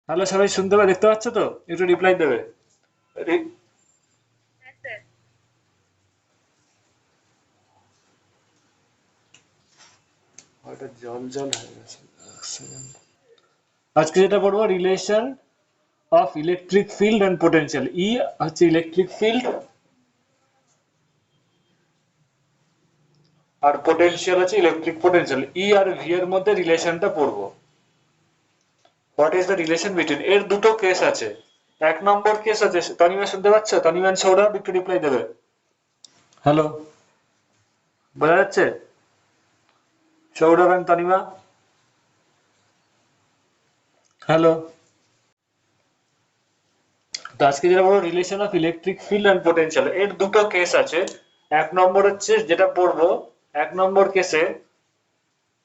Hello, সবাই শুনতে পাবে, দেখতে পাচ্ছ তো? একটু রিপ্লাই দেবে। রি- ওটা জল জল হয়ে গেছে। এক second। আজকে যেটা পড়বো relation of electric field and potential. E হচ্ছে ইলেকট্রিক ফিল্ড আর পোটেনশিয়াল হচ্ছে ইলেকট্রিক পোটেনশিয়াল। ই আর ভি এর মধ্যে রিলেশনটা পড়বো। What is the relation between, এর দুটো কেস আছে। এক নম্বর কেস আছে, তনিমা শুনতে পাচ্ছ? তনিমা সৌরভ একটু রিপ্লাই দেবে। হ্যালো, বোঝা যাচ্ছে? Sourav and Tanima, hello. তো আজকে যেটা বলবো relation of electric field and potential, এর দুটো কেস আছে। এক নম্বর হচ্ছে যেটা পড়বো, এক নম্বর কেসে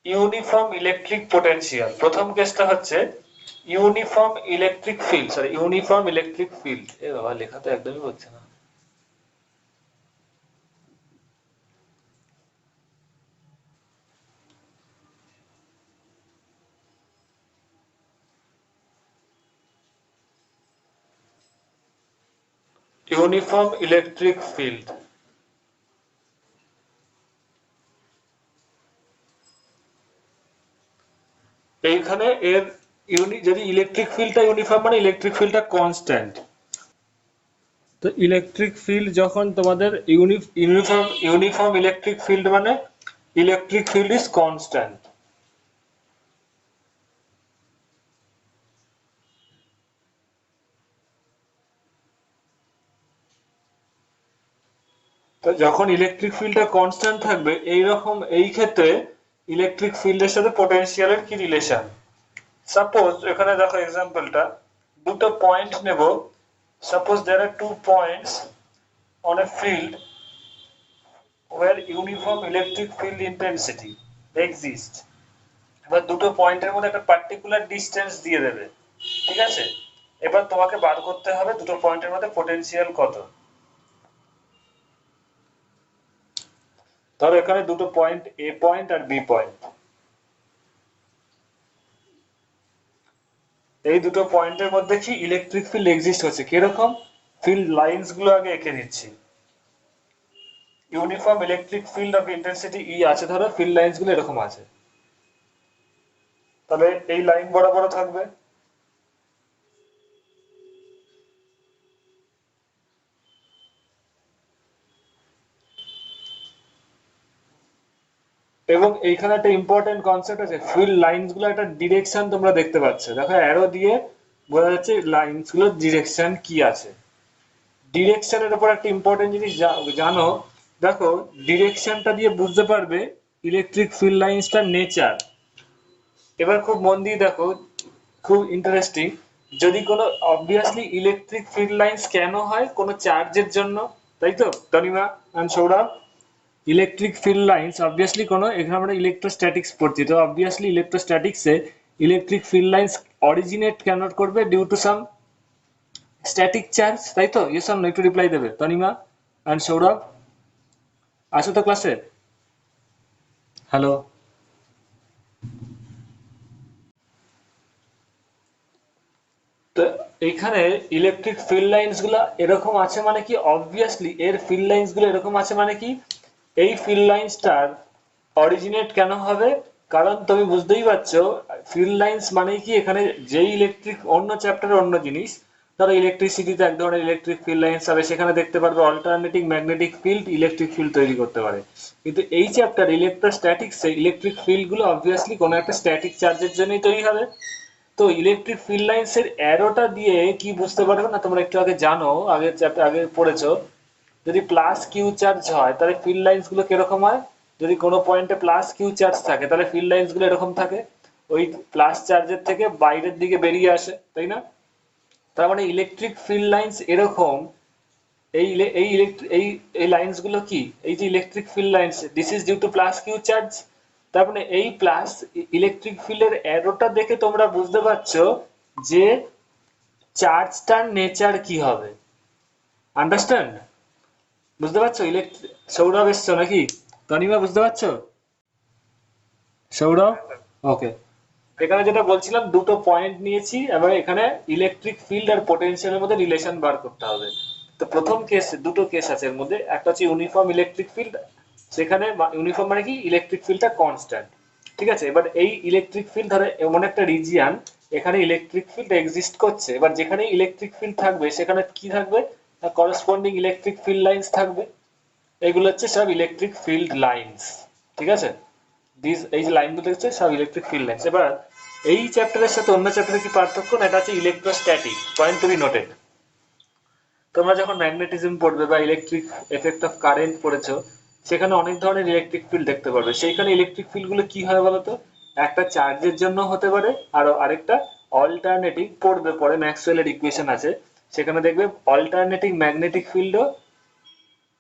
ইউনিফর্ম ইলেকট্রিক পোটেনশিয়াল। প্রথম কেসটা হচ্ছে uniform electric field, sorry uniform electric field. এ বাবা, লেখা তো একদমই হচ্ছে না। ইউনিফর্ম ইলেকট্রিক ফিল্ড, এইখানে এর যদি ইলেকট্রিক ফিল্ডটা ইউনিফর্ম মানে ইলেকট্রিক ফিল্ডটা কনস্ট্যান্ট। তো ইলেকট্রিক ফিল্ড যখন তোমাদের ইউনিফর্ম ইউনিফর্ম ইলেকট্রিক ফিল্ড মানে ইলেকট্রিক ফিল্ড ইজ কনস্ট্যান্ট। তো যখন ইলেকট্রিক ফিল্ডটা কনস্ট্যান্ট থাকবে এইরকম, এই ক্ষেত্রে ইলেকট্রিক ফিল্ডের সাথে পোটেনশিয়ালের কি রিলেশন? সাপোজ এখানে দেখো এক্সাম্পলটা, দুটো পয়েন্ট নেব। Suppose there are two points on a field where uniform electric field intensity exists। এবার দুটো পয়েন্টের মধ্যে একটা পার্টিকুলার ডিসটেন্স দিয়ে দেবে, ঠিক আছে? এবার তোমাকে বার করতে হবে দুটো পয়েন্টের মধ্যে পোটেনশিয়াল কত। ধরো এখানে দুটো পয়েন্ট, এ পয়েন্ট আর বি পয়েন্ট। এই দুটো পয়েন্টের মধ্যে কি ইলেকট্রিক ফিল্ড এক্সিস্ট হচ্ছে, কিরকম? ফিল্ড লাইনস গুলো আগে এঁকে নিচ্ছি। Uniform electric field of intensity E আছে, ধরো ফিল্ড লাইনস গুলো এরকম আছে। তাহলে এই লাইন বরাবর থাকবে, এবং এইখানে একটা ইম্পর্টেন্ট কনসেপ্ট আছে, ফিল্ড লাইনস গুলো একটা ডিরেকশন তোমরা দেখতে পাচ্ছ, দেখো অ্যারো দিয়ে বোঝা যাচ্ছে লাইনস গুলোর ডিরেকশন কি আছে। ডিরেকশনের উপর একটা ইম্পর্টেন্ট জিনিস জানো, দেখো ডিরেকশনটা দিয়ে বুঝতে পারবে ইলেকট্রিক ফিল্ড লাইন্সটার নেচার। এবার খুব মন দিয়ে দেখো, খুব ইন্টারেস্টিং। যদি কোনো অবভিয়াসলি ইলেকট্রিক ফিল্ড লাইন্স কেন হয়? কোনো চার্জের জন্য, তাই তো Tanima and Sourav? Electric field lines obviously কোনো, এখানে আমরা ইলেকট্রোস্ট্যাটিক্স পড়ছি, তো অবভিয়াসলি ইলেকট্রোস্ট্যাটিক্সে ইলেকট্রিক ফিল্ড লাইন্স অরিজিনেট কেন করবে? Due to some static charge, তাই তো? ইয়েস অর নো, একটু রিপ্লাই দেবে তনিমা এন্ড সৌরভ। আসো তো ক্লাসে। হ্যালো। তো এইখানে ইলেকট্রিক ফিল্ড লাইন্স গুলা এরকম আছে মানে কি, অবভিয়াসলি এর ফিল্ড লাইন্স গুলো এরকম আছে মানে কি, এই ফিল্ড লাইন্সটার অরিজিনেট কেন হবে? কারণ তুমি বুঝতেই পারছো, ফিল্ড লাইন্স মানে কি, এখানে যেই ইলেকট্রিক, অন্য চ্যাপ্টারের অন্য জিনিস, ধরো ইলেকট্রিসিটিতে এক ধরনের ইলেকট্রিক ফিল্ড লাইন্স হবে, সেখানে দেখতে পারবে alternating magnetic field electric field তৈরি করতে পারে। কিন্তু এই চ্যাপ্টার ইলেকট্রোস্ট্যাটিক্সে ইলেকট্রিক ফিল্ড গুলো অবভিয়াসলি কোনো একটা স্ট্যাটিক চার্জের জন্যই তৈরি হবে। তো ইলেকট্রিক ফিল্ড লাইন্স এর অ্যারোটা দিয়ে কি বুঝতে পারবে না? তোমরা একটু আগে জানো, আগে চ্যাপ্টার আগে পড়েছো, যদি প্লাস কিউ চার্জ হয় তাহলে ফিল্ড লাইন্স গুলো কিরকম হয়? যদি কোনো পয়েন্টে প্লাস কিউ চার্জ থাকে তাহলে ফিল্ড লাইন্স গুলো এরকম থাকে, ওই প্লাস চার্জের থেকে বাইরের দিকে বেরিয়ে আসে, তাই না? তার মানে ইলেকট্রিক ফিল্ড লাইন্স এরকম। এই ইলে- এই ইলেকট্রিক এই লাইন্স গুলো কি, এই যে electric field lines, this is due to plus Q charge. তার মানে এই প্লাস ইলেকট্রিক ফিল্ডের অ্যারোটা দেখে তোমরা বুঝতে পারছো যে চার্জটার নেচার কি হবে। আন্ডারস্ট্যান্ড? বুঝতে পারছো? সৌরভ এসছো নাকি? তনিমা বুঝতে পারছো? সৌরভ? ওকে। এখানে যেটা বলছিলাম দুটো পয়েন্ট নিয়েছি এবং এখানে ইলেকট্রিক ফিল্ড আর পোটেনশিয়ালের মধ্যে রিলেশন বার করতে হবে। তো প্রথম কেস, দুটো কেস আছে এর মধ্যে, একটা হচ্ছে ইউনিফর্ম ইলেকট্রিক ফিল্ড, সেখানে ইউনিফর্ম মানে কি ইলেকট্রিক ফিল্ডটা কনস্ট্যান্ট। ঠিক আছে, এবার এই ইলেকট্রিক ফিল্ড ধরে এমন একটা রিজিয়ান, এখানে ইলেকট্রিক ফিল্ড এক্সিস্ট করছে, এবার যেখানে ইলেকট্রিক ফিল্ড থাকবে সেখানে কি থাকবে, করসপন্ডিং ইলেকট্রিক ফিল্ড লাইন্স থাকবে। এগুলো হচ্ছে সব ইলেকট্রিক ফিল্ড লাইন্স। ঠিক আছে, এই যে লাইনগুলো হচ্ছে সব ইলেকট্রিক ফিল্ড লাইন্স। এবার এই চ্যাপ্টারের সাথে অন্য চ্যাপ্টারের কি পার্থক্য না, এটা হচ্ছে electrostatic, point to be noted. তোমরা যখন ম্যাগনেটিজম পড়বে বা ইলেকট্রিক এফেক্ট অফ কারেন্ট পড়েছো, সেখানে অনেক ধরনের ইলেকট্রিক ফিল্ড দেখতে পারবে। সেইখানে ইলেকট্রিক ফিল্ড গুলো কি হয় বলতো, একটা চার্জের জন্য হতে পারে, আর আরেকটা অল্টারনেটিভ পড়বে পরে, ম্যাক্সওয়েলের ইকুয়েশন আছে, সেখানে দেখবে অল্টারনেটিভ ম্যাগনেটিক ফিল্ডও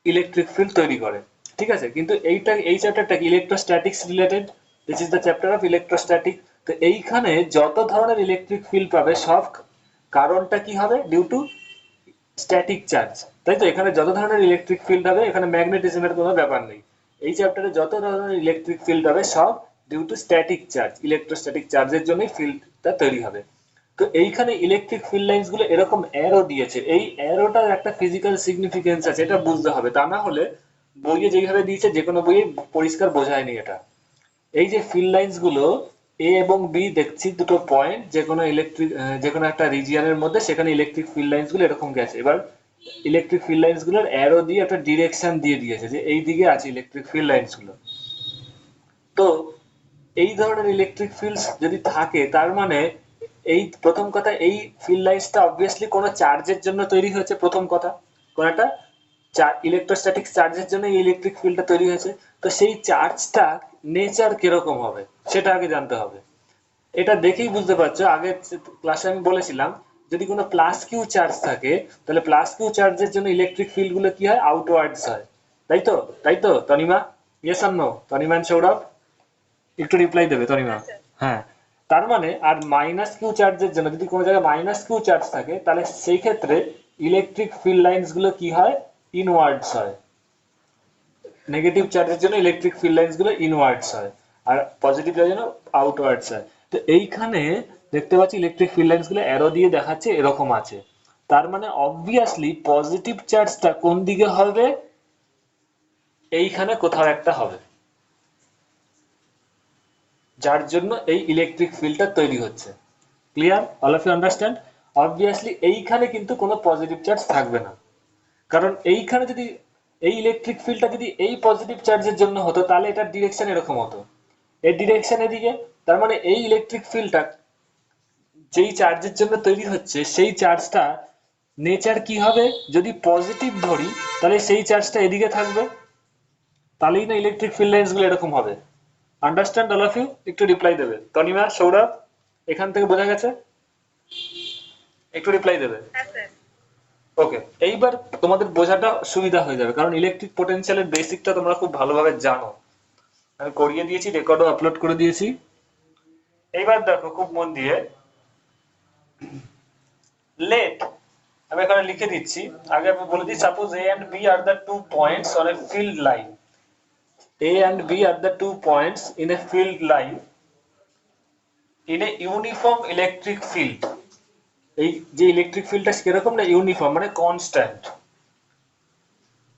ইলেকট্রিক ফিল্ড তৈরি করে। ঠিক আছে, কিন্তু এই চ্যাপ্টারটা electrostatics related, this is the chapter of electrostatic. তো এইখানে যত ধরনের ইলেকট্রিক ফিল্ড পাবে সব কারণটা কি হবে, ডিউ টু স্ট্যাটিক চার্জ। তাই তো, এখানে যত ধরনের ইলেকট্রিক ফিল্ড হবে, এখানে ম্যাগনেটিজমের কোনো ব্যাপার নেই। এই চ্যাপ্টারে যত ধরনের ইলেকট্রিক ফিল্ড হবে সব due to static charge, electrostatic চার্জের জন্যই ফিল্ডটা তৈরি হবে। তো এইখানে ইলেকট্রিক ফিল্ড লাইন্স গুলো এরকম অ্যারো দিয়েছে, এই অ্যারোটার একটা ফিজিক্যাল সিগনিফিকেন্স আছে, এটা বুঝতে হবে, তা না হলে বইয়ে যেভাবে দিয়েছে যে কোনো বইয়ে পরিষ্কার বোঝায়নি এটা। এই যে ফিল্ড লাইন্স গুলো এ এবং বি দেখছি, দুটো পয়েন্ট যে কোনো ইলেকট্রিক, যে কোনো একটা রিজিয়নের মধ্যে, সেখানে ইলেকট্রিক ফিল্ড লাইন্স গুলো এরকম গেছে। এবার ইলেকট্রিক ফিল্ড লাইন্স গুলোর অ্যারো দিয়ে একটা ডিরেকশন দিয়ে দিয়েছে যে এই দিকে আছে ইলেকট্রিক ফিল্ড লাইন্স গুলো। তো এই ধরনের ইলেকট্রিক ফিল্ডস যদি থাকে, তার মানে এই প্রথম কথা, এই ফিল্ড লাইন্সটা অবভিয়াসলি কোনো চার্জের জন্য তৈরি হয়েছে, প্রথম কথা, কোন একটা ইলেকট্রোস্ট্যাটিক চার্জের জন্য এই ইলেকট্রিক ফিল্ডটা তৈরি হয়েছে। তো সেই চার্জটা নেচার কিরকম হবে সেটা আগে জানতে হবে। এটা দেখেই বুঝতে পারছো, আগে ক্লাসে আমি বলেছিলাম, যদি কোনো প্লাস কিউ চার্জ থাকে, তাহলে প্লাস কিউ চার্জের জন্য ইলেকট্রিক ফিল্ড গুলো কি হয়, আউটওয়ার্ডস হয়। তাই তো, তাই তো Tanima, yes or no, Tanima and Sourav একটু রিপ্লাই দেবে তনিমা। হ্যাঁ, তার মানে আর মাইনাস কিউ চার্জের জন্য যদি কোনো জায়গায় মাইনাস কিউ চার্জ থাকে, তাহলে সেই ক্ষেত্রে ইলেকট্রিক ফিল্ড লাইন্স গুলো কি হয়, ইনওয়ার্ডস হয়। নেগেটিভ চার্জের জন্য ইলেকট্রিক ফিল্ড লাইন্স গুলো ইনওয়ার্ডস হয়, আর পজিটিভ চার্জের জন্য আউটওয়ার্ডস হয়। তো এইখানে দেখতে পাচ্ছি ইলেকট্রিক ফিল্ড লাইন্স গুলো অ্যারো দিয়ে দেখাচ্ছে এরকম আছে, তার মানে অবভিয়াসলি পজিটিভ চার্জটা কোন দিকে হবে, এইখানে কোথাও একটা হবে, যার জন্য এই ইলেকট্রিক ফিল্ডটা তৈরি হচ্ছে। Clear, all of you understand? Obviously এইখানে কিন্তু কোনো পজিটিভ চার্জ থাকবে না, কারণ এইখানে যদি এই ইলেকট্রিক ফিল্ডটা যদি এই পজিটিভ চার্জের জন্য হতো, তাহলে এটার ডিরেকশন এরকম হতো, এর ডিরেকশন এদিকে। তার মানে এই ইলেকট্রিক ফিল্ডটা যেই চার্জের জন্য তৈরি হচ্ছে, সেই চার্জটা নেচার কি হবে, যদি পজিটিভ ধরি তাহলে সেই চার্জটা এদিকে থাকবে, তাহলেই না ইলেকট্রিক ফিল্ড লাইন্স গুলো এরকম হবে। Understand all of you? একটু রিপ্লাই দেবে তনিমা, সৌরভ, এখান থেকে বোঝা গেছে? একটু রিপ্লাই দেবে। ওকে, এইবার তোমাদের বোঝাটা সুবিধা হয়ে যাবে, কারণ ইলেকট্রিক পোটেনশিয়ালের বেসিকটা তোমরা খুব ভালোভাবে জানো, আমি করিয়ে দিয়েছি, রেকর্ডও আপলোড করে দিয়েছি। এইবার দেখো খুব মন দিয়ে, লেট, আমি এখানে লিখে দিচ্ছি, আগে আমি বলে দিই, suppose A and B are the two points on a field line, A and B are the two points in a field line in a uniform electric field. এই যে ইলেকট্রিক ফিল্ডটা কিরকম না, ইউনিফর্ম মানে constant.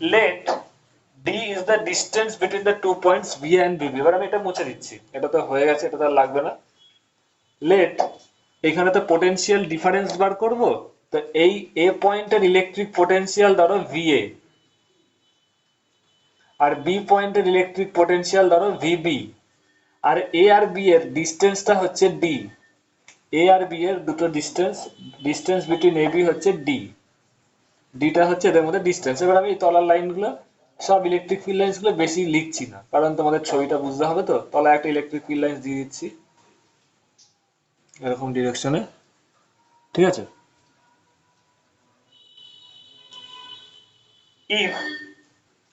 Let D is the distance between the two points B and B. এবার আমি এটা মুছে দিচ্ছি, এটা তো হয়ে গেছে, এটা তো আর লাগবে না। লেট, এখানে তো পোটেনশিয়াল ডিফারেন্স বার করব, তো এই এ পয়েন্টের ইলেকট্রিক পোটেনশিয়াল ধরো ভিএ, আর বি পয়েন্টের ইলেকট্রিক পোটেনশিয়াল ধরো ভিবি, আর এ আর বি এর ডিস্টেন্সটা হচ্ছে ডি। এ আর বি এর দুটো distance, distance between A B হচ্ছে ডি, ডিটা হচ্ছে এদের মধ্যে ডিস্টেন্স। এবার আমি তলার লাইনগুলো সব ইলেকট্রিক ফিল্ড লাইন্স গুলো বেশি লিখছি না, কারণ তোমাদের ছবিটা বুঝতে হবে, তো তলায় একটা ইলেকট্রিক ফিল্ড লাইন্স দিয়ে দিচ্ছি এরকম ডিরেকশনে। ঠিক আছে, ইফ,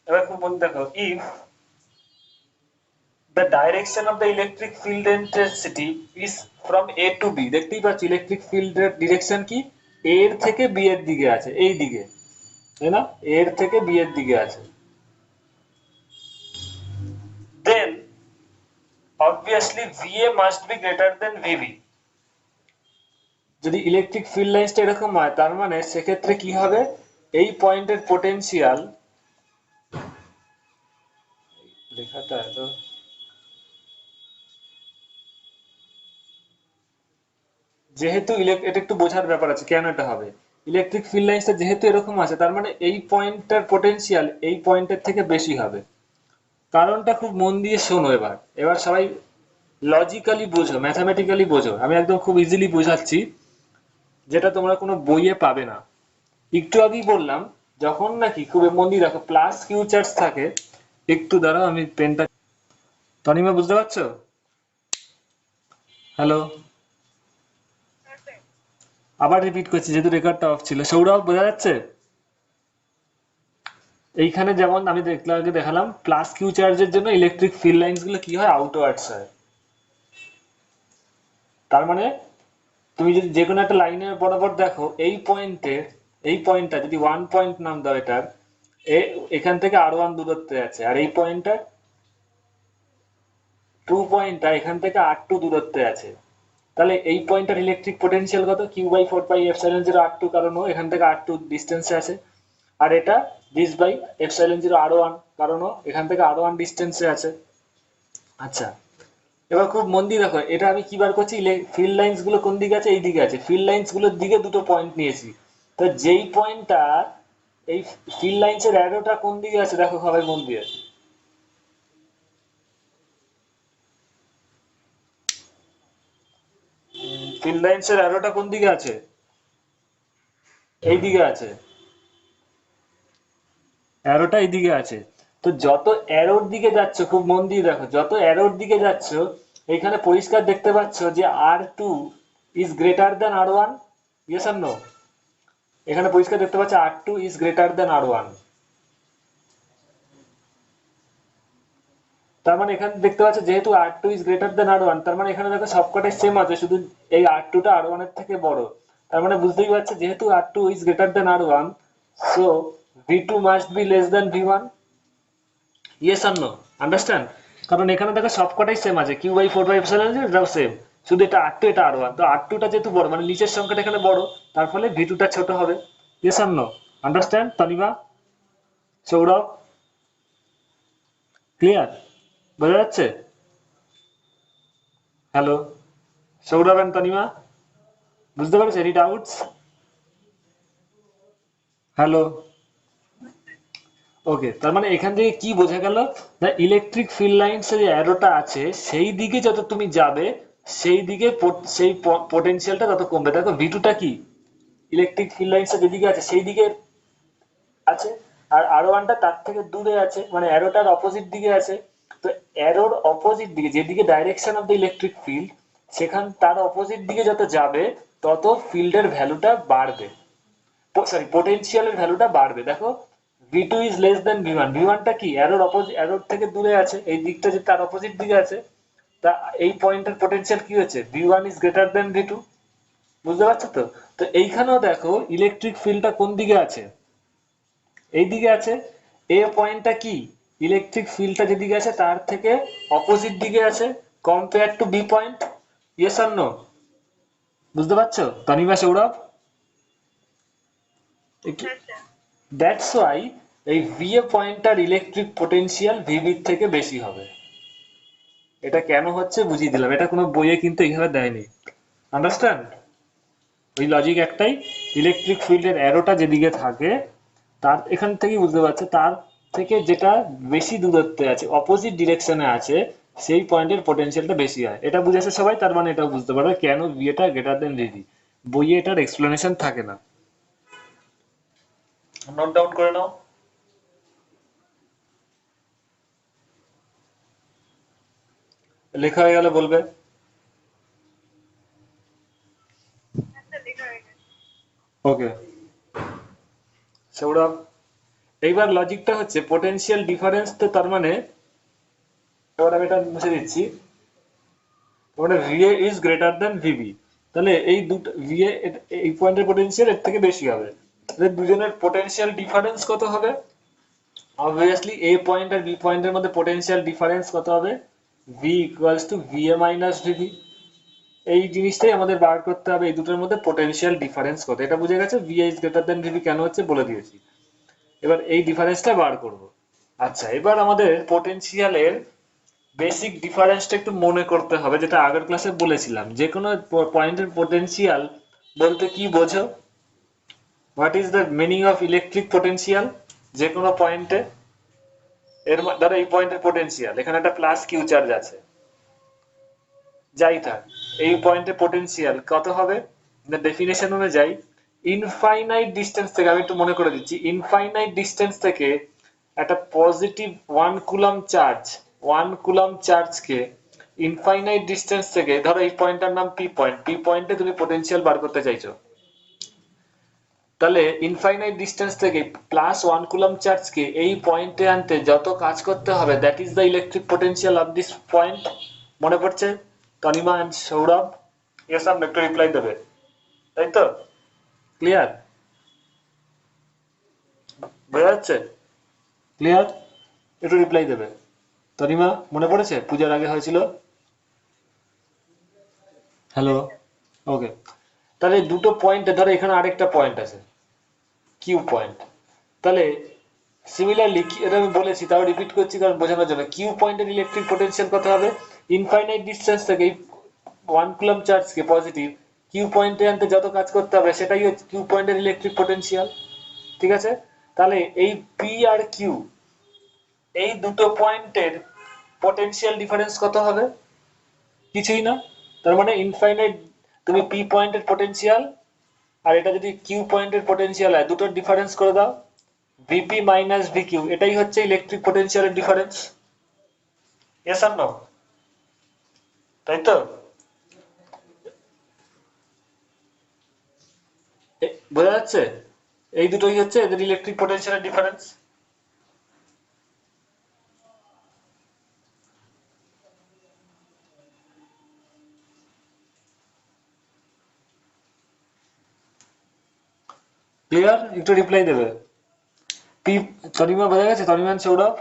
এবার খুব মনে দেখো, if the direction of the electric field intensity is from A to B, দেখতেই পাচ্ছি ইলেকট্রিক ফিল্ডের ডিরেকশন কি, A এর থেকে B এর দিকে আছে, এই দিকে, তাই না, A এর থেকে B এর দিকে আছে। Then obviously VA must be greater than VB। যদি ইলেকট্রিক ফিল্ড লাইন্সটা এরকম হয় তার মানে সেক্ষেত্রে কি হবে, এই পয়েন্টের পোটেনশিয়াল, লেখাটা এত যেহেতু এটা একটু বোঝার ব্যাপার আছে কেন এটা হবে। ইলেকট্রিক ফিল্ড লাইন্সটা যেহেতু এরকম আছে তার মানে এই পয়েন্টটার পোটেনশিয়াল এই পয়েন্টের থেকে বেশি হবে। কারণটা খুব মন দিয়ে শোনো, এবার এবার সবাই লজিক্যালি বোঝো, ম্যাথামেটিক্যালি বোঝো, আমি একদম খুব ইজিলি বোঝাচ্ছি যেটা তোমরা কোনো বইয়ে পাবে না। একটু আগেই বললাম যখন নাকি খুব মন দিয়ে দেখো প্লাস কিউ চার্জ থাকে, একটু দাঁড়াও আমি পেনটা, তনিমা বুঝতে পারছো? হ্যালো, আবার রিপিট করছি যেহেতু রেকর্ডটা অফ ছিল। সৌরভ বোঝা যাচ্ছে? এইখানে যেমন আমি দেখলাম আগে দেখালাম প্লাস কিউ চার্জের জন্য ইলেকট্রিক ফিল্ড লাইন্স গুলো কি হয়, আউটওয়ার্ডস হয়। তার মানে তুমি যদি যে কোনো একটা লাইনের বরাবর দেখো এই পয়েন্টে, এই পয়েন্টটা যদি 1 পয়েন্ট নাম দাও এটার, এখান থেকে R1 দূরত্বে আছে, আর এই পয়েন্টটা 2 পয়েন্টটা এখান থেকে R2 দূরত্বে আছে। তাহলে এই পয়েন্টটার ইলেকট্রিক পোটেনশিয়াল কত, Q/4πε0R2, কারণ ও এখান থেকে R2 ডিস্টেন্সে আছে। আর এটা this/ε0R1, কারণ ও এখান থেকে R1 ডিস্টেন্সে আছে। আচ্ছা, এবার খুব মন দিয়ে দেখো এটা আমি কি বার করছি, ফিল্ড লাইন্স গুলো কোন দিকে আছে, এই দিকে আছে। ফিল্ড লাইন্স গুলোর দিকে দুটো পয়েন্ট নিয়েছি, তো যেই পয়েন্টটা এই ফিল্ড লাইন্স এর অ্যারোটা কোন দিকে আছে দেখো সবাই মন দিয়ে। ফিল্ড লাইন্স এর অ্যারোটা কোন দিকে আছে, এই দিকে আছে, অ্যারোটা এই দিকে আছে। তো যত অ্যারোর দিকে যাচ্ছ, খুব মন দিয়ে দেখো, যত অ্যারোর দিকে যাচ্ছ এখানে পরিষ্কার দেখতে পাচ্ছ যে R2 is greater than R1, yes or no? এখানে পরিষ্কার দেখতে পাচ্ছ R2 is greater than R1। তার মানে এখানে দেখতে পাচ্ছ যেহেতু R2 is greater than R1, তার মানে এখানে দেখো সবকটাই সেম আছে, শুধু এই R2 টা R1 এর থেকে বড়। তার মানে বুঝতেই পারছো যেহেতু R2 is greater than R1, so V2 must be less than V1, yes or no? Understand? কারণ এখানে দেখো সবকটাই সেম আছে, Q/4πε এটাও সেম, শুধু এটা R2 এটা R1, তো R2 টা যেহেতু বড় মানে নিচের সংখ্যাটা এখানে বড়, তার ফলে V2 টা ছোট হবে। Yes or no? Understand Tanima, Sourav? Clear? বোঝা যাচ্ছে? হ্যালো, সৌরভ এন্ড তনিমা, বুঝতে পারছো? Any doubts? Hello, okay. তার মানে এখান থেকে কি বোঝা গেল, না ইলেকট্রিক ফিল্ড লাইন্স এর যে অ্যারোটা আছে সেই দিকে যত তুমি যাবে সেই দিকে সেই পোটেনশিয়ালটা তত কমবে। দেখো V2 টা কি, ইলেকট্রিক ফিল্ড লাইন্স যেদিকে আছে সেই দিকে আছে, আর R1 টা তার থেকে দূরে আছে, মানে অ্যারোটার অপোজিট দিকে আছে। তো অ্যারোর অপোজিট দিকে যেদিকে direction of the electric field, সেখান তার অপোজিট দিকে যত যাবে তত ফিল্ডের ভ্যালুটা বাড়বে, সরি পোটেনশিয়ালের ভ্যালুটা বাড়বে। দেখো V2 is less than V1, V1 টা কি অ্যারোর অপোজিট, অ্যারোর থেকে দূরে আছে, এই দিকটা যে তার অপোজিট দিকে আছে, তা এই পয়েন্টের পোটেনশিয়াল কি হচ্ছে, V1 is greater then V2। বুঝতে পারছো তো? তো এইখানেও দেখো ইলেকট্রিক ফিল্ডটা কোন দিকে আছে, এই দিকে আছে। এ পয়েন্টটা কি, ইলেকট্রিক ফিল্ডটা যেদিকে আছে তার থেকে অপোজিট দিকে আছে compare to B point, yes or no? বুঝতে পারছো তনিমা, সৌরভ? দ্যাটস ওয়াই এই VA পয়েন্টার ইলেকট্রিক পোটেনশিয়াল VB থেকে বেশি হবে। এটা কেন হচ্ছে বুঝিয়ে দিলাম, এটা কোনো বইয়ে কিন্তু এইভাবে দেয়নি। আন্ডারস্ট্যান্ড? ওই লজিক একটাই, ইলেকট্রিক ফিল্ডের অ্যারোটা যেদিকে থাকে তার এখান থেকেই বুঝতে পারছে, তার থেকে যেটা বেশি দূরত্বে আছে, অপোজিট ডিরেকশনে আছে, সেই পয়েন্টের পোটেনশিয়ালটা বেশি হয়। এটা বুঝেছে সবাই? তার মানে এটাও বুঝতে পারবে কেন বিয়েটা গ্রেটার দেন ডিডি। বইয়ে এটার এক্সপ্লেনেশন থাকে না, নোট ডাউন করে নাও। লেখা হয়ে গেলে বলবে। ওকে সৌরভ, এইবার লজিকটা হচ্ছে পোটেনশিয়াল ডিফারেন্স, তো তার মানে এবার আমি এটা মুছে দিচ্ছি, মানে VA is greater then VB, তাহলে এই দুটো VA এই পয়েন্টের পোটেনশিয়াল এর থেকে বেশি হবে, তাহলে দুজনের পোটেনশিয়াল ডিফারেন্স কত হবে, অবভিয়াসলি A পয়েন্ট আর B পয়েন্টের মধ্যে পোটেনশিয়াল ডিফারেন্স কত হবে, V equals to VA minus VV. এই জিনিসটাই আমাদের বার করতে হবে, এই দুটোর মধ্যে পোটেনশিয়াল ডিফারেন্স কত। এটা বুঝে গেছে, VA is greater then VV কেন হচ্ছে বলে দিয়েছি। এবার এই ডিফারেন্সটা বার করব। আচ্ছা, এবার আমাদের পোটেনশিয়ালের বেসিক ডিফারেন্সটা একটু মনে করতে হবে, যেটা আগের ক্লাসে বলেছিলাম। যে কোনো পয়েন্টের পোটেনশিয়াল বলতে কি বোঝো? What is the meaning of electric potential? যে কোনো পয়েন্টে, ধরো এই পয়েন্টের পোটেনশিয়াল, এখানে একটা প্লাস কিউ চার্জ আছে, যাই থাক, এই পয়েন্টের পোটেনশিয়াল কত হবে? ডেফিনেশন অনুযায়ী ইনফাইনাইট ডিস্টেন্স থেকে, আমি একটু মনে করে দিচ্ছি, ইনফাইনাইট ডিস্টেন্স থেকে একটা পজিটিভ 1 কুলম চার্জ, 1 কুলম চার্জকে ইনফাইনাইট ডিস্টেন্স থেকে, ধরো এই পয়েন্টটার নাম পি পয়েন্ট, পি পয়েন্টে তুমি পোটেনশিয়াল বার করতে চাইছো, তাহলে ইনফাইনাইট ডিস্টেন্স থেকে +1 কুলম চার্জকে এই পয়েন্টে আনতে যত কাজ করতে হবে, that is the electric potential of this point. মনে পড়ছে? তনিমা এন্ড সৌরভ, ইয়েস আর একটু রিপ্লাই দেবে, তাই তো? ক্লিয়ার? বোঝা যাচ্ছে? ক্লিয়ার? একটু রিপ্লাই দেবে। তনিমা মনে পড়েছে পূজার আগে হয়েছিল? হ্যালো, ওকে। তাহলে দুটো পয়েন্টে, ধরো এখানে আরেকটা পয়েন্ট আছে, কিউ পয়েন্ট। তাহলে সিমিলারলি, এটা আমি বলেছি তাও রিপিট করছি কারণ বোঝানোর জন্য, কিউ পয়েন্টের ইলেকট্রিক পোটেনশিয়াল কত হবে? ইনফাইনাইট ডিস্টেন্স থেকে 1 কুলম চার্জকে পজিটিভ কিউ পয়েন্টে আনতে যত কাজ করতে হবে সেটাই হচ্ছে কিউ পয়েন্টের ইলেকট্রিক পোটেনশিয়াল। ঠিক আছে? তাহলে এই পি আর কিউ, এই দুটো পয়েন্টের পোটেনশিয়াল ডিফারেন্স কত হবে? কিছুই না। তার মানে ইনফাইনাইট, তুমি পি পয়েন্টের পোটেনশিয়াল আর এটা যদি কিউ পয়েন্টের পোটেনশিয়াল হয়, দুটোর ডিফারেন্স করে দাও, ভিপি মাইনাস ভিকিউ, এটাই হচ্ছে ইলেকট্রিক পোটেনশিয়ালের ডিফারেন্স। ইয়েস আর নো? তাই তো? বোঝা যাচ্ছে? এই দুটোই হচ্ছে এদের ইলেকট্রিক পোটেনশিয়ালের ডিফারেন্স। ক্লিয়ার? একটু রিপ্লাই দেবে। পি, তনিমা বোঝা গেছে? তনিমান সৌরভ,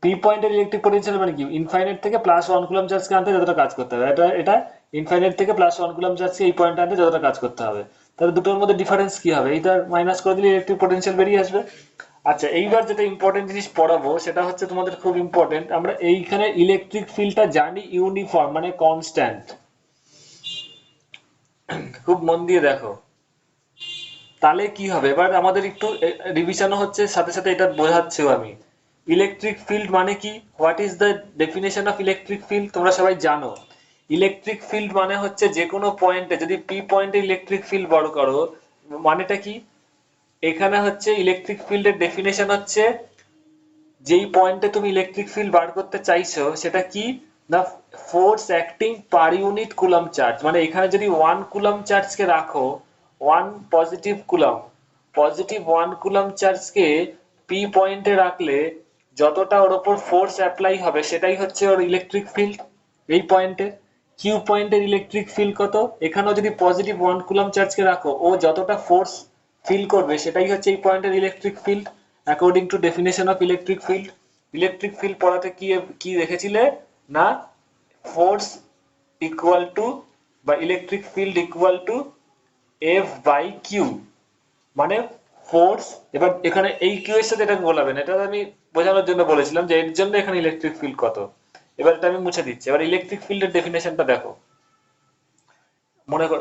পি পয়েন্টের ইলেকট্রিক পোটেনশিয়াল মানে কি? ইনফাইনাইট থেকে +1 কুলম চার্জকে আনতে যতটা কাজ করতে হবে, এটা ইনফাইনাইট থেকে +1 কুলম চার্জকে এই পয়েন্টে আনতে যতটা কাজ করতে হবে, তাহলে দুটোর মধ্যে ডিফারেন্স কি হবে? এইটা মাইনাস করে দিলে ইলেকট্রিক পোটেনশিয়াল বেরিয়ে আসবে। আচ্ছা, এইবার যেটা ইম্পর্টেন্ট জিনিস পড়াবো সেটা হচ্ছে তোমাদের খুব ইম্পর্টেন্ট। আমরা এইখানে ইলেকট্রিক ফিল্ডটা জানি ইউনিফর্ম মানে কনস্ট্যান্ট। খুব মন দিয়ে দেখো, তাহলে কি হবে? এবার আমাদের একটু রিভিশনও হচ্ছে, সাথে সাথে এটা বোঝাচ্ছেও আমি। ইলেকট্রিক ফিল্ড মানে কি? What is the definition of electric field? তোমরা সবাই জানো, ইলেকট্রিক ফিল্ড মানে হচ্ছে যে কোনো পয়েন্টে, যদি পি পয়েন্টে ইলেকট্রিক ফিল্ড বড় করো, মানেটা কি? এখানে হচ্ছে ইলেকট্রিক ফিল্ডের ডেফিনেশন হচ্ছে, যেই পয়েন্টে তুমি ইলেকট্রিক ফিল্ড বার করতে চাইছো সেটা কি না, force acting per unit coulomb charge. মানে এখানে যদি 1 কুলম চার্জকে রাখো, 1 পজিটিভ কুলম, পজিটিভ 1 কুলম চার্জকে পি পয়েন্টে রাখলে যতটা ওর ওপর ফোর্স অ্যাপ্লাই হবে সেটাই হচ্ছে ওর ইলেকট্রিক ফিল্ড এই পয়েন্টে। কিউ পয়েন্টের ইলেকট্রিক ফিল্ড কত? এখানেও যদি +1 কুলম চার্জকে রাখো, ও যতটা ফোর্স ফিল করবে সেটাই হচ্ছে এই পয়েন্টের electric field according to definition of electric field. Electric field পড়াতে কি কি দেখেছিলে না, ফোর্স ইকুয়াল টু বা electric field equal to F/Q, মানে ফোর্স। এবার এখানে এই কিউ এর সাথে এটাকে বলাবেন, এটা আমি বোঝানোর জন্য বলেছিলাম যে এর জন্য এখানে ইলেকট্রিক ফিল্ড কত। এবার এটা আমি মুছে দিচ্ছি। এবার ইলেকট্রিক ফিল্ডের ডেফিনেশনটা দেখো, মনে কর,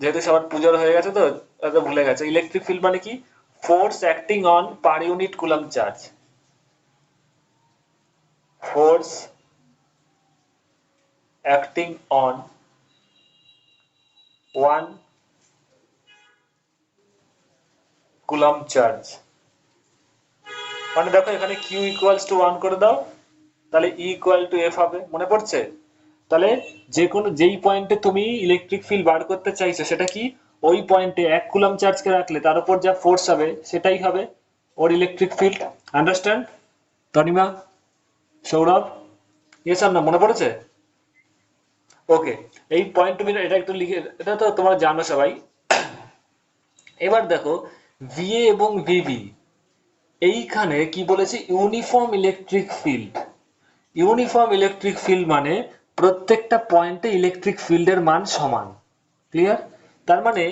যেহেতু সবার পুজোর হয়ে গেছে তো এটা ভুলে গেছে। ইলেকট্রিক ফিল্ড মানে কি? Force acting on per unit coulomb charge, force acting on 1 coulomb charge. মানে দেখো এখানে কিউ ইকুয়ালস টু 1 করে দাও, তাহলে ই ইকুয়াল টু এফ হবে। মনে পড়ছে? তাহলে যে কোনো, যেই পয়েন্টে তুমি ইলেকট্রিক ফিল্ড বার করতে চাইছো সেটা কি, ওই পয়েন্টে 1 কুলম চার্জকে রাখলে তার উপর যা ফোর্স হবে সেটাই হবে ওর electric field. Understand? Tanima, Sourav, yes আর না? মনে পড়েছে? ওকে, এই পয়েন্ট তুমি এটা একটু লিখে, এটা তো তোমরা জানো সবাই। এবার দেখো ভিএ এবং ভিবি, এইখানে কি বলেছে? Uniform electric field. Uniform electric field মানে প্রত্যেকটা পয়েন্টে ইলেকট্রিক ফিল্ডের মান সমান। ক্লিয়ার? তার মানে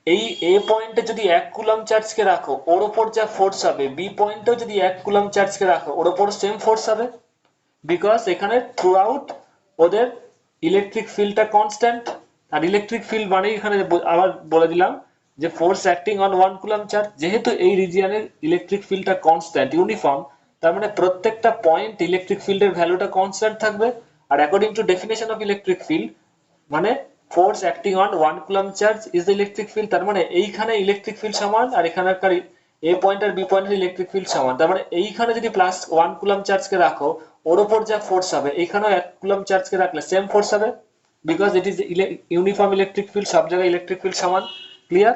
এই এ পয়েন্টে যদি 1 কুলম্ব চার্জকে রাখো ওর ওপর যা ফোর্স হবে বি পয়েন্টেও যদি 1 কুলম্ব চার্জকে রাখো ওর ওপর সেম ফোর্স হবে, বিকজ এখানে থ্রু আউট ওদের ইলেকট্রিক ফিল্ডটা কনস্ট্যান্ট। আর ইলেকট্রিক ফিল্ড মানে এখানে আবার বলে দিলাম যে force acting on 1 coulomb charge, যেহেতু এই রিজিয়নের ইলেকট্রিক ফিল্ডটা কনস্ট্যান্ট ইউনিফর্ম, তার মানে প্রত্যেকটা পয়েন্ট ইলেকট্রিক ফিল্ডের ভ্যালুটা কনস্ট্যান্ট থাকবে। আর according to definition of electric field মানে force acting on 1 coulomb charge is the electric field, তার মানে এইখানে ইলেকট্রিক ফিল্ড সমান আর এখানকার এ পয়েন্ট আর বি পয়েন্টের ইলেকট্রিক ফিল্ড সমান। তার মানে এইখানে যদি প্লাস 1 কুলম্ব চার্জকে রাখো ওর উপর যা ফোর্স হবে এখানেও 1 কুলম্ব চার্জকে রাখলে সেম ফোর্স হবে, because it is uniform electric field, সব জায়গায় ইলেকট্রিক ফিল্ড সমান। Clear?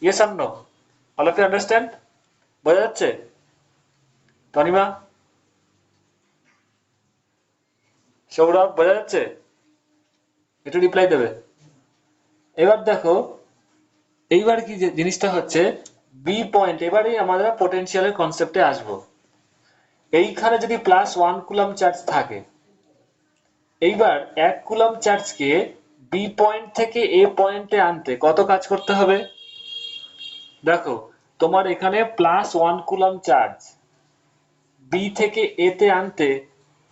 Yes or no? All of you understand? বোঝা যাচ্ছে? তনিমা, সৌরভ, বোঝা যাচ্ছে? একটু রিপ্লাই দেবে। এবার দেখো এইবার কি যে জিনিসটা হচ্ছে বি পয়েন্ট, এবারেই আমরা পোটেনশিয়ালের কনসেপ্টে আসবো। এইখানে যদি প্লাস 1 কুলম্ব চার্জ থাকে, এইবার 1 কুলম্ব চার্জকে বি পয়েন্ট থেকে এ পয়েন্টে আনতে কত কাজ করতে হবে? দেখো তোমার এখানে প্লাস 1 কুলম্ব চার্জ বি থেকে এ তে আনতে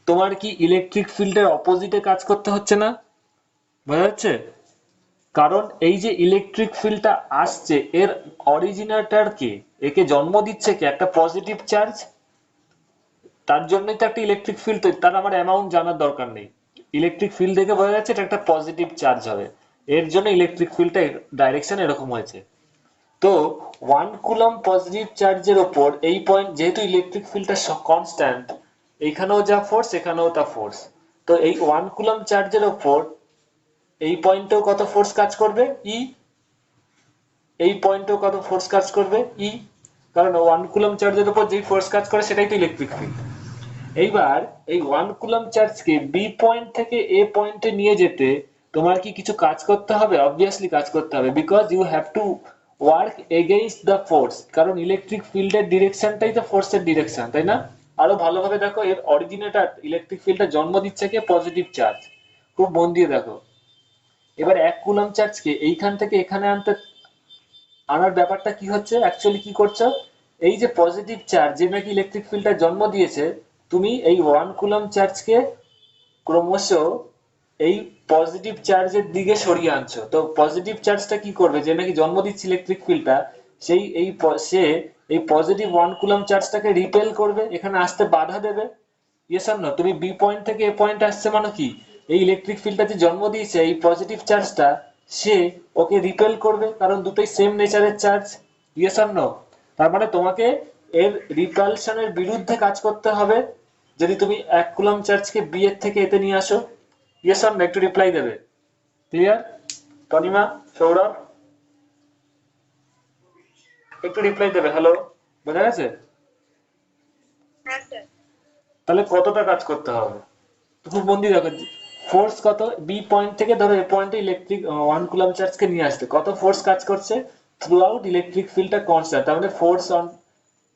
তোমার কি ইলেকট্রিক ফিল্ডের অপোজিটে কাজ করতে হচ্ছে না? বোঝা যাচ্ছে? কারণ এই যে ইলেকট্রিক ফিল্ডটা আসছে এর অরিজিনেটর কে, একে জন্ম দিচ্ছে কে? একটা পজিটিভ চার্জ। তার জন্যই তো একটা ইলেকট্রিক ফিল্ড তৈরি, তার আমার অ্যামাউন্ট জানার দরকার নেই। ইলেকট্রিক ফিল্ড দেখে বোঝা যাচ্ছে এটা একটা পজিটিভ চার্জ হবে, এর জন্য ইলেকট্রিক ফিল্ডটা ডাইরেকশন এরকম হয়েছে। তো 1 কুলম্ব পজিটিভ চার্জের ওপর এই পয়েন্ট, যেহেতু ইলেকট্রিক ফিল্ডটা কনস্ট্যান্ট, এইখানেও যা ফোর্স এখানেও তা ফোর্স, তো এই 1 কুলম্ব চার্জের ওপর এই পয়েন্টেও কত ফোর্স কাজ করবে? ই। এই পয়েন্টেও কত ফোর্স কাজ করবে? ই। কারণ 1 কুলম্ব চার্জের উপর যেই ফোর্স কাজ করে সেটাই তো ইলেকট্রিক ফিল্ড। এইবার এই 1 কুলম্ব চার্জকে বি পয়েন্ট থেকে এ পয়েন্টে নিয়ে যেতে তোমার কি কিছু কাজ করতে হবে? অবভিয়াসলি কাজ করতে হবে, because you have to work against the force, কারণ ইলেকট্রিক ফিল্ডের ডিরেকশনটাই তো ফোর্সের ডিরেকশন, তাই না? আরো ভালোভাবে দেখো, এর অরিজিনেটর ইলেকট্রিক ফিল্ডটা জন্ম দিচ্ছে কে? Positive charge. খুব মন দিয়ে দেখো। এবার 1 কুলম্ব চার্জকে এইখান থেকে এখানে আনার ব্যাপারটা কি হচ্ছে? অ্যাকচুয়ালি কি করছো, এই যে পজিটিভ চার্জ যে নাকি ইলেকট্রিক ফিল্ডটা জন্ম দিয়েছে, তুমি এই 1 কুলম্ব চার্জকে ক্রমশ এই পজিটিভ চার্জের দিকে সরিয়ে আনছো। তো পজিটিভ চার্জটা কি করবে, যে নাকি জন্ম দিচ্ছে ইলেকট্রিক ফিল্ডটা, সেই সে এই পজিটিভ 1 কুলম্ব চার্জটাকে রিপেল করবে, এখানে আসতে বাধা দেবে। Yes or no? তুমি বি পয়েন্ট থেকে এ পয়েন্ট আসছে মানে কি, এই ইলেকট্রিক ফিল্ডটা যে জন্ম দিয়েছে এই পজিটিভ চার্জটা, সে ওকে রিপেল করবে, কারণ দুটোই সেম নেচারের চার্জ। Yes or no? তার মানে তোমাকে এর রিপালশনের বিরুদ্ধে কাজ করতে হবে যদি তুমি 1 কুলম্ব চার্জকে বি এর থেকে এতে নিয়ে আসো। Yes or no? একটু রিপ্লাই দেবে। ক্লিয়ার? তনিমা, সৌরভ, একটু রিপ্লাই দেবে। হ্যালো, বোঝা গেছে? হ্যাঁ স্যার। তাহলে কতটা কাজ করতে হবে খুব মন দিয়ে দেখো। ফোর্স কত, বি পয়েন্ট থেকে ধরো এ পয়েন্টে ইলেকট্রিক 1 কুলম্ব চার্জকে নিয়ে আসতে কত ফোর্স কাজ করছে? থ্রু আউট ইলেকট্রিক ফিল্ডটা কনস্ট্যান্ট, তার মানে force on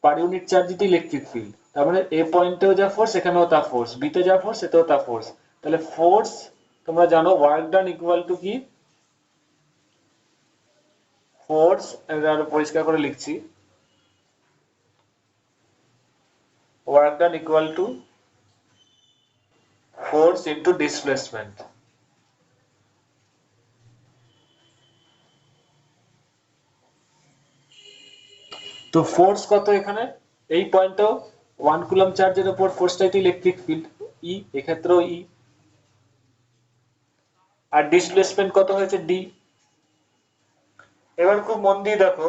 per unit charge is electric field. তার মানে এ পয়েন্টেও যা ফোর্স এখানেও তা ফোর্স, বি তে যা ফোর্স এতেও তা ফোর্স। তাহলে ফোর্স তোমরা জানো ওয়ার্ক ডান ইকুয়াল টু কি? ফোর্স, আরো পরিষ্কার করে লিখছি, work done equal to force into displacement. তো ফোর্স কত এখানে? এই পয়েন্টেও 1 কুলম্ব চার্জের উপর ফোর্সটাই তো ইলেকট্রিক ফিল্ড, ই, এক্ষেত্রেও ই। আর ডিসপ্লেসমেন্ট কত হয়েছে? ডি। এবার খুব মন দিয়ে দেখো,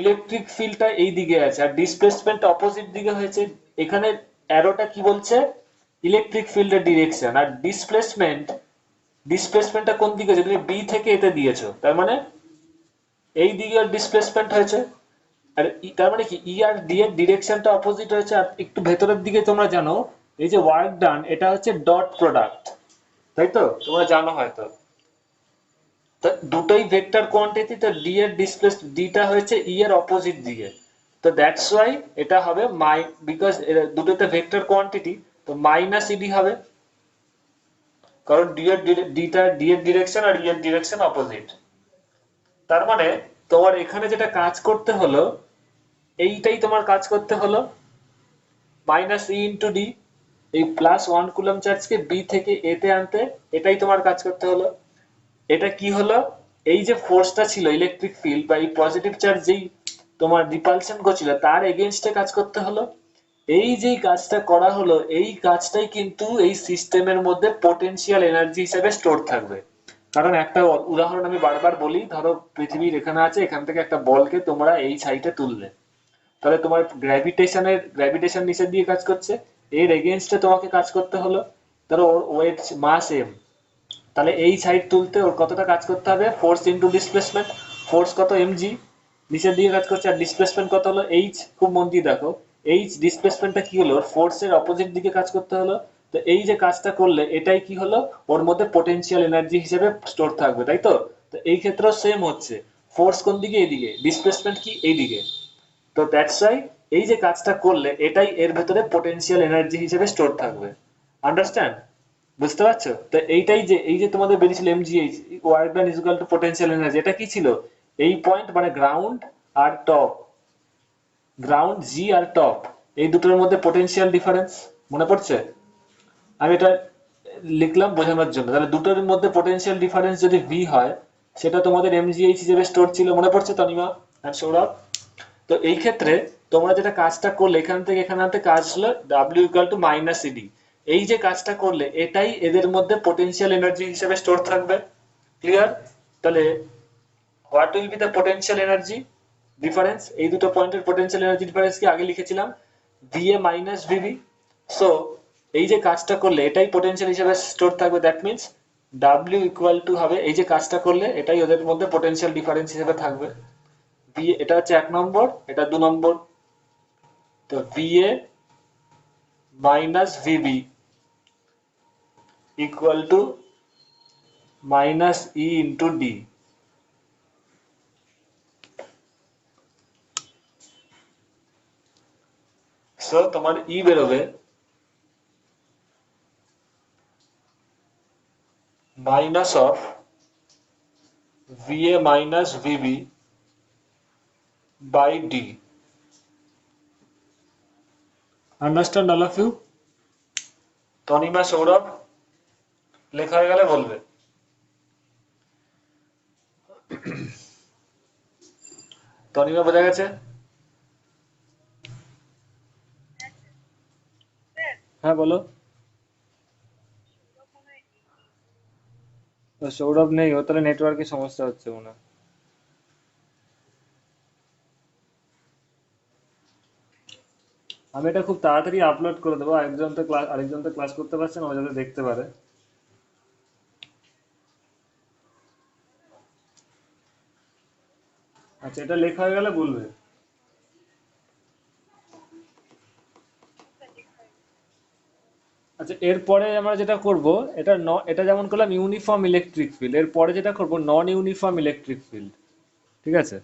ইলেকট্রিক ফিল্ডটা এই দিকে আছে আর ডিসপ্লেসমেন্ট অপোজিট দিকে হয়েছে। এখানে অ্যারোটা কি বলছে? ইলেকট্রিক ফিল্ডের ডিরেকশন। আর ডিসপ্লেসমেন্টটা কোন দিকে আছে? তুমি বি থেকে এতে দিয়েছো, তার মানে এই দিকে ডিসপ্লেসমেন্ট হয়েছে। আর তার মানে কি ই আর ডি এর ডিরেকশনটা অপোজিট হয়েছে। আর একটু ভেতরের দিকে তোমরা জানো এই যে ওয়ার্ক ডান, এটা হচ্ছে ডট প্রোডাক্ট, তাই তো? তোমরা জানো হয়তো। তো দুটোই ভেক্টর কোয়ান্টিটি, তো ডি এর ডিসপ্লেস ডিটা হয়েছে ই এর অপোজিট দিকে। তো দ্যাটস ওয়াই এটা হবে মাই, বিকজ দুটোতে ভেক্টর কোয়ান্টিটি, তো মাইনাস ইডি হবে, কারণ ডি এর ডিরেকশন আর ই এর ডিরেকশন অপোজিট। তার মানে তোমার এখানে যেটা কাজ করতে হলো, এইটাই তোমার কাজ করতে হলো, মাইনাস ই ইন্টু ডি, এই প্লাস 1 কুলম চার্জকে বি থেকে এ তে আনতে, এটাই তোমার কাজ করতে হলো। এটা কি হলো, এই যে ফোর্সটা ছিল ইলেকট্রিক ফিল্ড বা এই পজিটিভ চার্জ যেই তোমার রিপালশন করছিল তার এগেইনস্টে কাজ করতে হলো। এই যে কাজটা করা হলো, এই কাজটাই কিন্তু এই সিস্টেমের মধ্যে পোটেনশিয়াল এনার্জি হিসেবে স্টোর থাকবে। কারণ একটা উদাহরণ আমি বারবার বলি, ধরো পৃথিবীর এখানে আছে, এখান থেকে একটা বলকে তোমরা এই সাইডে তুললে, তাহলে তোমার গ্র্যাভিটেশন নিচের দিয়ে কাজ করছে, এর এগেইনস্টে তোমাকে কাজ করতে হলো। ধরো ওর ওয়েট মাস এম, তাহলে এই সাইড তুলতে ওর কতটা কাজ করতে হবে, ফোর্স ইনটু ডিসপ্লেসমেন্ট, ফোর্স কত এমজি, নিচের দিকে কাজ করছে, আর ডিসপ্লেসমেন্ট কত হলো এইচ। খুব মন দিয়ে দেখো, এইচ ডিসপ্লেসমেন্টটা কি হলো, ফোর্সের অপোজিট দিকে কাজ করতে হলো। তো এই যে কাজটা করলে এটাই কি হলো, ওর মধ্যে পোটেনশিয়াল এনার্জি হিসেবে স্টোর থাকবে, তাই তো? তো এই ক্ষেত্রেও সেম হচ্ছে, ফোর্স কোন দিকে, এইদিকে, ডিসপ্লেসমেন্ট কি এইদিকে। তো দ্যাটস ওয়াই এই যে কাজটা করলে এটাই এর ভেতরে পোটেনশিয়াল এনার্জি হিসেবে স্টোর থাকবে। আন্ডারস্ট্যান্ড? বুঝতে পারছো? তো এইটাই যে এই যে তোমাদের বেরিয়েছিল MGH, work done is equal two potential energy, এটা কি ছিল, এই পয়েন্ট মানে গ্রাউন্ড আর টপ, গ্রাউন্ড জি আর টপ, এই দুটোর মধ্যে পোটেনশিয়াল ডিফারেন্স। মনে পড়ছে? আমি এটা লিখলাম বোঝানোর জন্য। তাহলে দুটোর মধ্যে পোটেনশিয়াল ডিফারেন্স যদি ভি হয়, সেটা তোমাদের এমজিএইচ হিসেবে স্টোর ছিল। মনে পড়ছে তনিমা এন্ড সৌরভ? তো এই ক্ষেত্রে তোমরা যেটা কাজটা করলে, এখান থেকে এখানে আনতে কাজ হলো W equal to minus ED. এই যে কাজটা করলে এটাই এদের মধ্যে পোটেনশিয়াল এনার্জি হিসেবে স্টোর থাকবে। ক্লিয়ার? তাহলে what will be the potential energy difference, এই দুটো পয়েন্টের পোটেনশিয়াল এনার্জি ডিফারেন্স কি আগে লিখেছিলাম, ভিএ মাইনাস ভিবি। সো এই যে কাজটা করলে এটাই পোটেনশিয়াল হিসেবে স্টোর থাকবে, that means W equal two হবে, এই যে কাজটা করলে এটাই ওদের মধ্যে পোটেনশিয়াল ডিফারেন্স হিসেবে থাকবে। ভি, এটা হচ্ছে 1 নম্বর, এটা 2 নম্বর। তো VA minus VB equal to minus E into D. So তোমার ই বেরোবে minus of VA minus VB by D. Understand all of you? Tanima, Sourav, লেখা হয়ে গেলে বলবে। তনিমা বোঝা গেছে? স্যার হ্যাঁ বলো। মনে হয় নেই। তো সৌরভ নেই, ও তাহলে নেটওয়ার্কের সমস্যা হচ্ছে মনে হয়। আমি এটা খুব তাড়াতাড়ি আপলোড করে দেবো, আরেকজন তো ক্লাস করতে পারছে না, ও যাতে দেখতে পারে। আচ্ছা, এটা লেখা হয়ে গেলে বলবে। আচ্ছা, এরপরে আমরা যেটা করব, এটা যেমন করলাম ইউনিফর্ম ইলেকট্রিক ফিল্ড, এরপরে যেটা করব নন ইউনিফর্ম ইলেকট্রিক ফিল্ড। ঠিক আছে?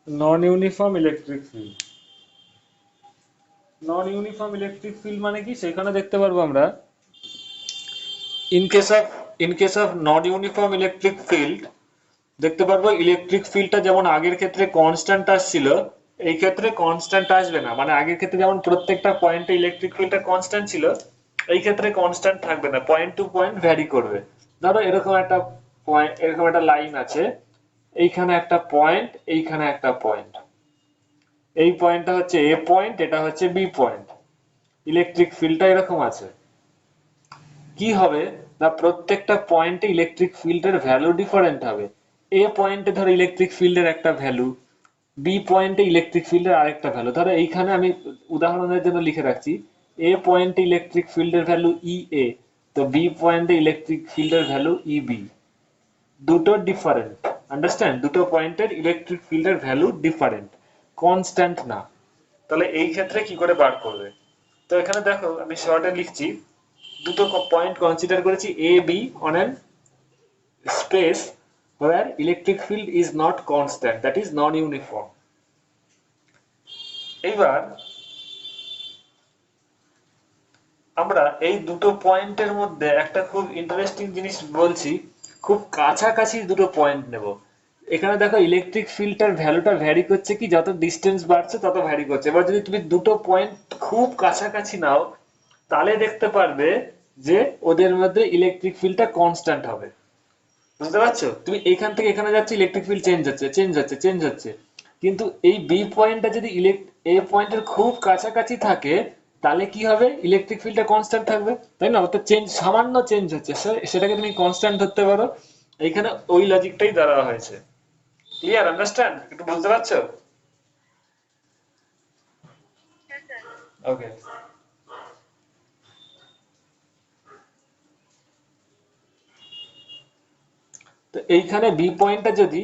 নন ইউনিফর্ম ইলেকট্রিক ফিল্ড, নন ইউনিফর্ম ইলেকট্রিক ফিল্ড মানে কি, সেখানে দেখতে পারবো আমরা, in case of non uniform electric field দেখতে পারবো ইলেকট্রিক ফিল্ডটা যেমন আগের ক্ষেত্রে কনস্ট্যান্ট আসছিল, এই ক্ষেত্রে কনস্ট্যান্ট আসবে না। মানে আগের ক্ষেত্রে যেমন প্রত্যেকটা পয়েন্টে ইলেকট্রিক ফিল্ডটা কনস্ট্যান্ট ছিল, এই ক্ষেত্রে কনস্ট্যান্ট থাকবে না, পয়েন্ট টু পয়েন্ট ভ্যারি করবে। ধরো এরকম একটা পয়েন্ট, এরকম একটা লাইন আছে, এইখানে একটা পয়েন্ট, এইখানে একটা পয়েন্ট, এই পয়েন্টটা হচ্ছে এ পয়েন্ট, এটা হচ্ছে বি পয়েন্ট, ইলেকট্রিক ফিল্ডটা এরকম আছে। কি হবে না, প্রত্যেকটা পয়েন্টে ইলেকট্রিক ফিল্ডের ভ্যালু ডিফারেন্ট হবে। এ পয়েন্টে ধরো ইলেকট্রিক ফিল্ডের একটা ভ্যালু, বি পয়েন্টে ইলেকট্রিক ফিল্ডের আরেকটা ভ্যালু, ধরো এইখানে আমি উদাহরণের জন্য লিখে রাখছি এ পয়েন্টে ইলেকট্রিক ফিল্ডের ভ্যালু ই এ, তো বি পয়েন্টে ইলেকট্রিক ফিল্ডের ভ্যালু ই বি। দুটো ডিফারেন্ট, আন্ডারস্ট্যান্ড, দুটো পয়েন্টের ইলেকট্রিক ফিল্ডের ভ্যালু ডিফারেন্ট, কনস্ট্যান্ট না। তাহলে এই ক্ষেত্রে কি করে বার করবে? তো এখানে দেখো আমি শর্টে লিখছি, দুটো পয়েন্ট কনসিডার করেছি A B on an space where electric field is not constant, that is non uniform। এইবার আমরা এই দুটো পয়েন্টের মধ্যে একটা খুব ইন্টারেস্টিং জিনিস বলছি, খুব কাছাকাছি দুটো পয়েন্ট নেব। এখানে দেখো ইলেকট্রিক ফিল্ডটার ভ্যালুটা ভ্যারি করছে কি, যত ডিস্টেন্স বাড়ছে তত ভ্যারি করছে। এবার যদি তুমি দুটো পয়েন্ট খুব কাছাকাছি নাও তাহলে দেখতে পারবে যে ওদের মধ্যে ইলেকট্রিক ফিল্ডটা কনস্ট্যান্ট হবে। বুঝতে পারছো? তুমি এখান থেকে এখানে যাচ্ছে, ইলেকট্রিক ফিল্ড চেঞ্জ হচ্ছে চেঞ্জ হচ্ছে চেঞ্জ হচ্ছে, কিন্তু এই বি পয়েন্টটা যদি এ পয়েন্টের খুব কাছাকাছি থাকে তাহলে কি হবে, ইলেকট্রিক ফিল্ডটা কনস্ট্যান্ট থাকবে, তাই না? অর্থাৎ চেঞ্জ, সামান্য চেঞ্জ হচ্ছে, সেটাকে তুমি কনস্ট্যান্ট ধরতে পারো। এইখানে ওই লজিকটাই দেওয়া হয়েছে। Clear, understand? একটু বুঝতে পারছো? হ্যাঁ স্যার। ওকে। তো এইখানে বি পয়েন্টটা যদি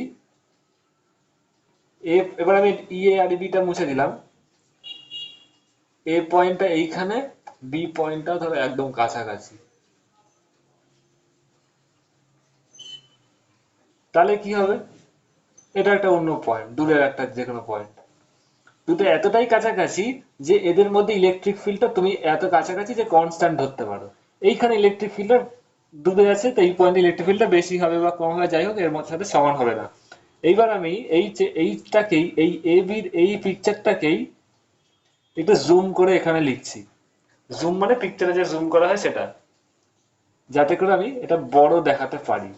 এবার আমি ই এ আর বিটা মুছে দিলাম, এ পয়েন্টটা এইখানে, বি পয়েন্টটা ধরো একদম কাছাকাছি, তাহলে কি হবে, এটা একটা অন্য পয়েন্ট, দূরের একটা যে কোনো পয়েন্ট, দুটো এতটাই কাছাকাছি যে এদের মধ্যে ইলেকট্রিক ফিল্ডটা তুমি এত কাছাকাছি যে কনস্ট্যান্ট ধরতে পারো। এইখানে ইলেকট্রিক ফিল্ডটা ডুবে আছে, তো এই পয়েন্টে ইলেকট্রিক ফিল্ডটা বেশি হবে বা কম হবে, যাই হোক এর মধ্যে সাথে সমান হবে না। এইবার আমি এইটাকেই, এই এ বির এই পিকচারটাকেই একটু জুম করে এখানে লিখছি। জুম মানে পিকচারে যে জুম করা হয় সেটা, যাতে করে আমি এটা বড় দেখাতে পারি,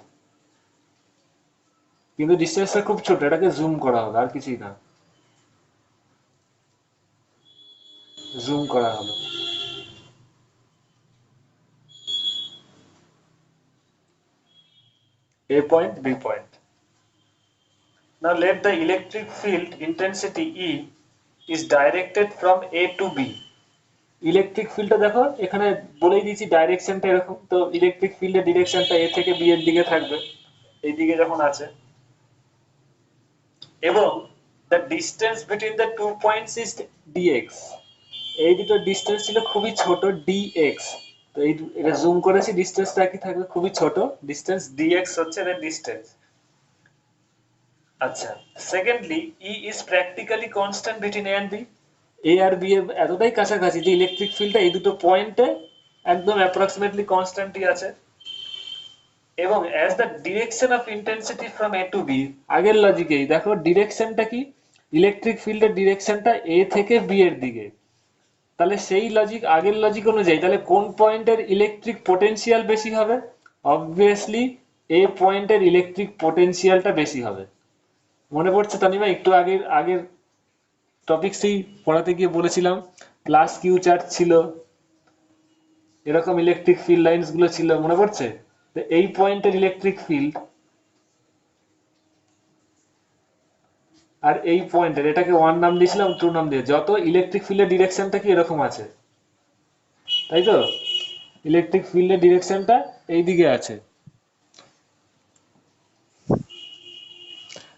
কিন্তু ডিস্টেন্সটা খুব ছোট, এটাকে জুম করা হলো, আর কিছুই না, জুম করা হলো। A point, B point. Now let the electric field intensity E is directed from A to B. Electric ফিল্ডটা দেখো এখানে বলেই দিয়েছি ডাইরেকশনটা এরকম, তো ইলেকট্রিক ফিল্ডের ডিরেকশনটা এ থেকে বি এর দিকে থাকবে, এই দিকে যখন আছে, এবং the distance between the 2 points is dx। এই দুটো ডিস্টেন্স ছিল খুবই ছোট, dx। তো এটা জুম করেছি, ডিস্টেন্সটা একই থাকবে, খুবই ছোট ডিস্টেন্স, dx হচ্ছে এর ডিস্টেন্স। আচ্ছা, secondly E is practically constant between A and B. A আর বি এর এতটাই কাছাকাছি যে ইলেকট্রিক ফিল্ডটা এই দুটো পয়েন্টে একদম অ্যাপ্রক্সিমেটলি কনস্ট্যান্টই আছে। এবং as the direction of intensity from A to B, আগের লজিকেই দেখো ডিরেকশনটা কি, ইলেকট্রিক ফিল্ডের ডিরেকশনটা এ থেকে বি এর দিকে, তাহলে সেই লজিক, আগের লজিক অনুযায়ী তাহলে কোন পয়েন্টের ইলেকট্রিক পোটেনশিয়াল বেশি হবে? অবভিয়াসলি এ পয়েন্টের ইলেকট্রিক পোটেনশিয়ালটা বেশি হবে। মনে পড়ছে তানিমা, একটু আগের আগের টপিকসেই পড়াতে গিয়ে বলেছিলাম প্লাস কিউ চার্জ ছিল, এরকম ইলেকট্রিক ফিল্ড লাইনস গুলো ছিল, মনে পড়ছে? তো এই পয়েন্টের ইলেকট্রিক ফিল্ড আর এই পয়েন্টের, এটাকে 1 নাম দিয়েছিলাম 2 নাম দিয়ে, যত ইলেকট্রিক ফিল্ডের ডিরেকশনটা কি এরকম আছে, তাই তো? ইলেকট্রিক ফিল্ডের ডিরেকশনটা এই দিকে আছে,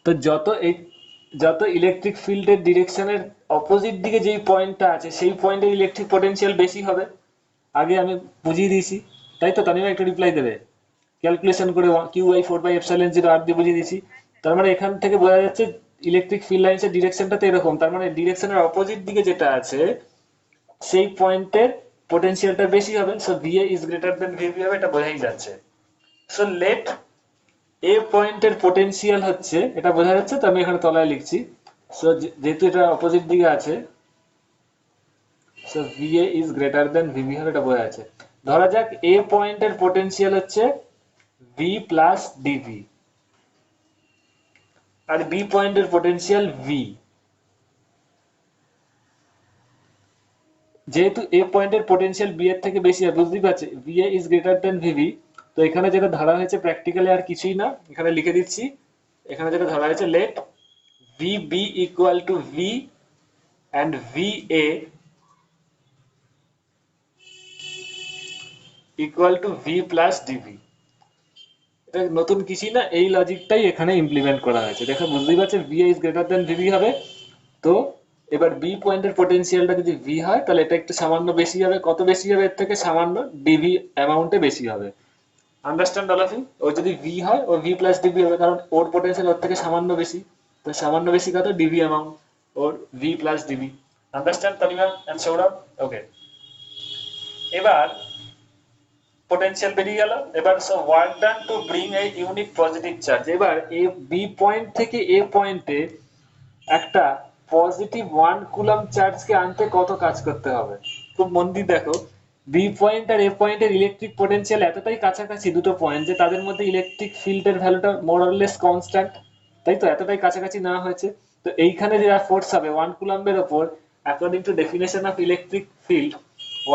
তো যত ইলেকট্রিক ফিল্ডের ডিরেকশনের অপোজিট দিকে যেই পয়েন্টটা আছে সেই পয়েন্টের ইলেকট্রিক পোটেনশিয়াল বেশি হবে। আগে আমি বুঝিয়ে দিয়েছি, তাই তো? তানিমা একটু রিপ্লাই দেবে, ক্যালকুলেশন করে কিউ বাই 4/ε0 আর দিয়ে বুঝিয়ে দিয়েছি। তার মানে এখান থেকে বোঝা যাচ্ছে ইলেকট্রিক ফিল্ড লাইন্সের ডিরেকশনটা তো এরকম, তার মানে ডিরেকশনের অপোজিট দিকে যেটা আছে সেই পয়েন্টের পোটেনশিয়ালটা বেশি হবে, so VA is greater then VB হবে, এটা বোঝাই যাচ্ছে। সো লেট এ পয়েন্টের পোটেনশিয়াল হচ্ছে, এটা বোঝা যাচ্ছে, তো আমি এখানে তলায় লিখছি। সো যেহেতু এটা অপোজিট দিকে আছে, so VA is greater then VB হবে, এটা বোঝা যাচ্ছে। ধরা যাক এ পয়েন্টের পোটেনশিয়াল হচ্ছে ভি প্লাস ডিভি, আর বি পয়েন্টের পোটেনশিয়াল ভি। যেহেতু এ পয়েন্টের পোটেনশিয়াল বি এর থেকে বেশি হয়, বুঝতেই পারছি VA is greater then VB, তো এখানে যেটা ধরা হয়েছে প্র্যাকটিক্যালি আর কিছুই না, এখানে লিখে দিচ্ছি, এখানে যেটা ধরা হয়েছে late VB equal to V and VA equal to V plus DV। এটা নতুন কিছুই না, এই লজিকটাই এখানে ইমপ্লিমেন্ট করা হয়েছে। দেখো বুঝতেই পারছো VA is greater than VB হবে। তো এবার বি পয়েন্টের পোটেনশিয়ালটা যদি ভি হয় তাহলে এটা একটু সামান্য বেশি হবে। কত বেশি হবে? এর থেকে সামান্য ডিভি অ্যামাউন্টে বেশি হবে। Understand all of you? ও যদি ভি হয় ও ভি প্লাস ডিভি হবে, কারণ ওর পোটেনশিয়াল ওর থেকে সামান্য বেশি। তো সামান্য বেশি কত? ডিভি অ্যামাউন্ট, ওর V plus dV. Understand Tanima and Sourav? Okay, এবার পোটেনশিয়াল বেরিয়ে গেল। এবার so work done to bring a unit positive charge. এবার এ বি পয়েন্ট থেকে এ পয়েন্টে একটা পজিটিভ 1 কুলম্ব চার্জকে আনতে কত কাজ করতে হবে? খুব মন দিয়ে দেখো, বি পয়েন্ট আর এ পয়েন্টের ইলেকট্রিক পোটেনশিয়াল এতটাই কাছাকাছি দুটো পয়েন্ট যে তাদের মধ্যে ইলেকট্রিক ফিল্ডের ভ্যালুটা মোর অর লেস কনস্ট্যান্ট, তাই তো? এতটাই কাছাকাছি না হয়েছে। তো এইখানে যে ফোর্স হবে 1 কুলম্বের ওপর, according to definition of electric field,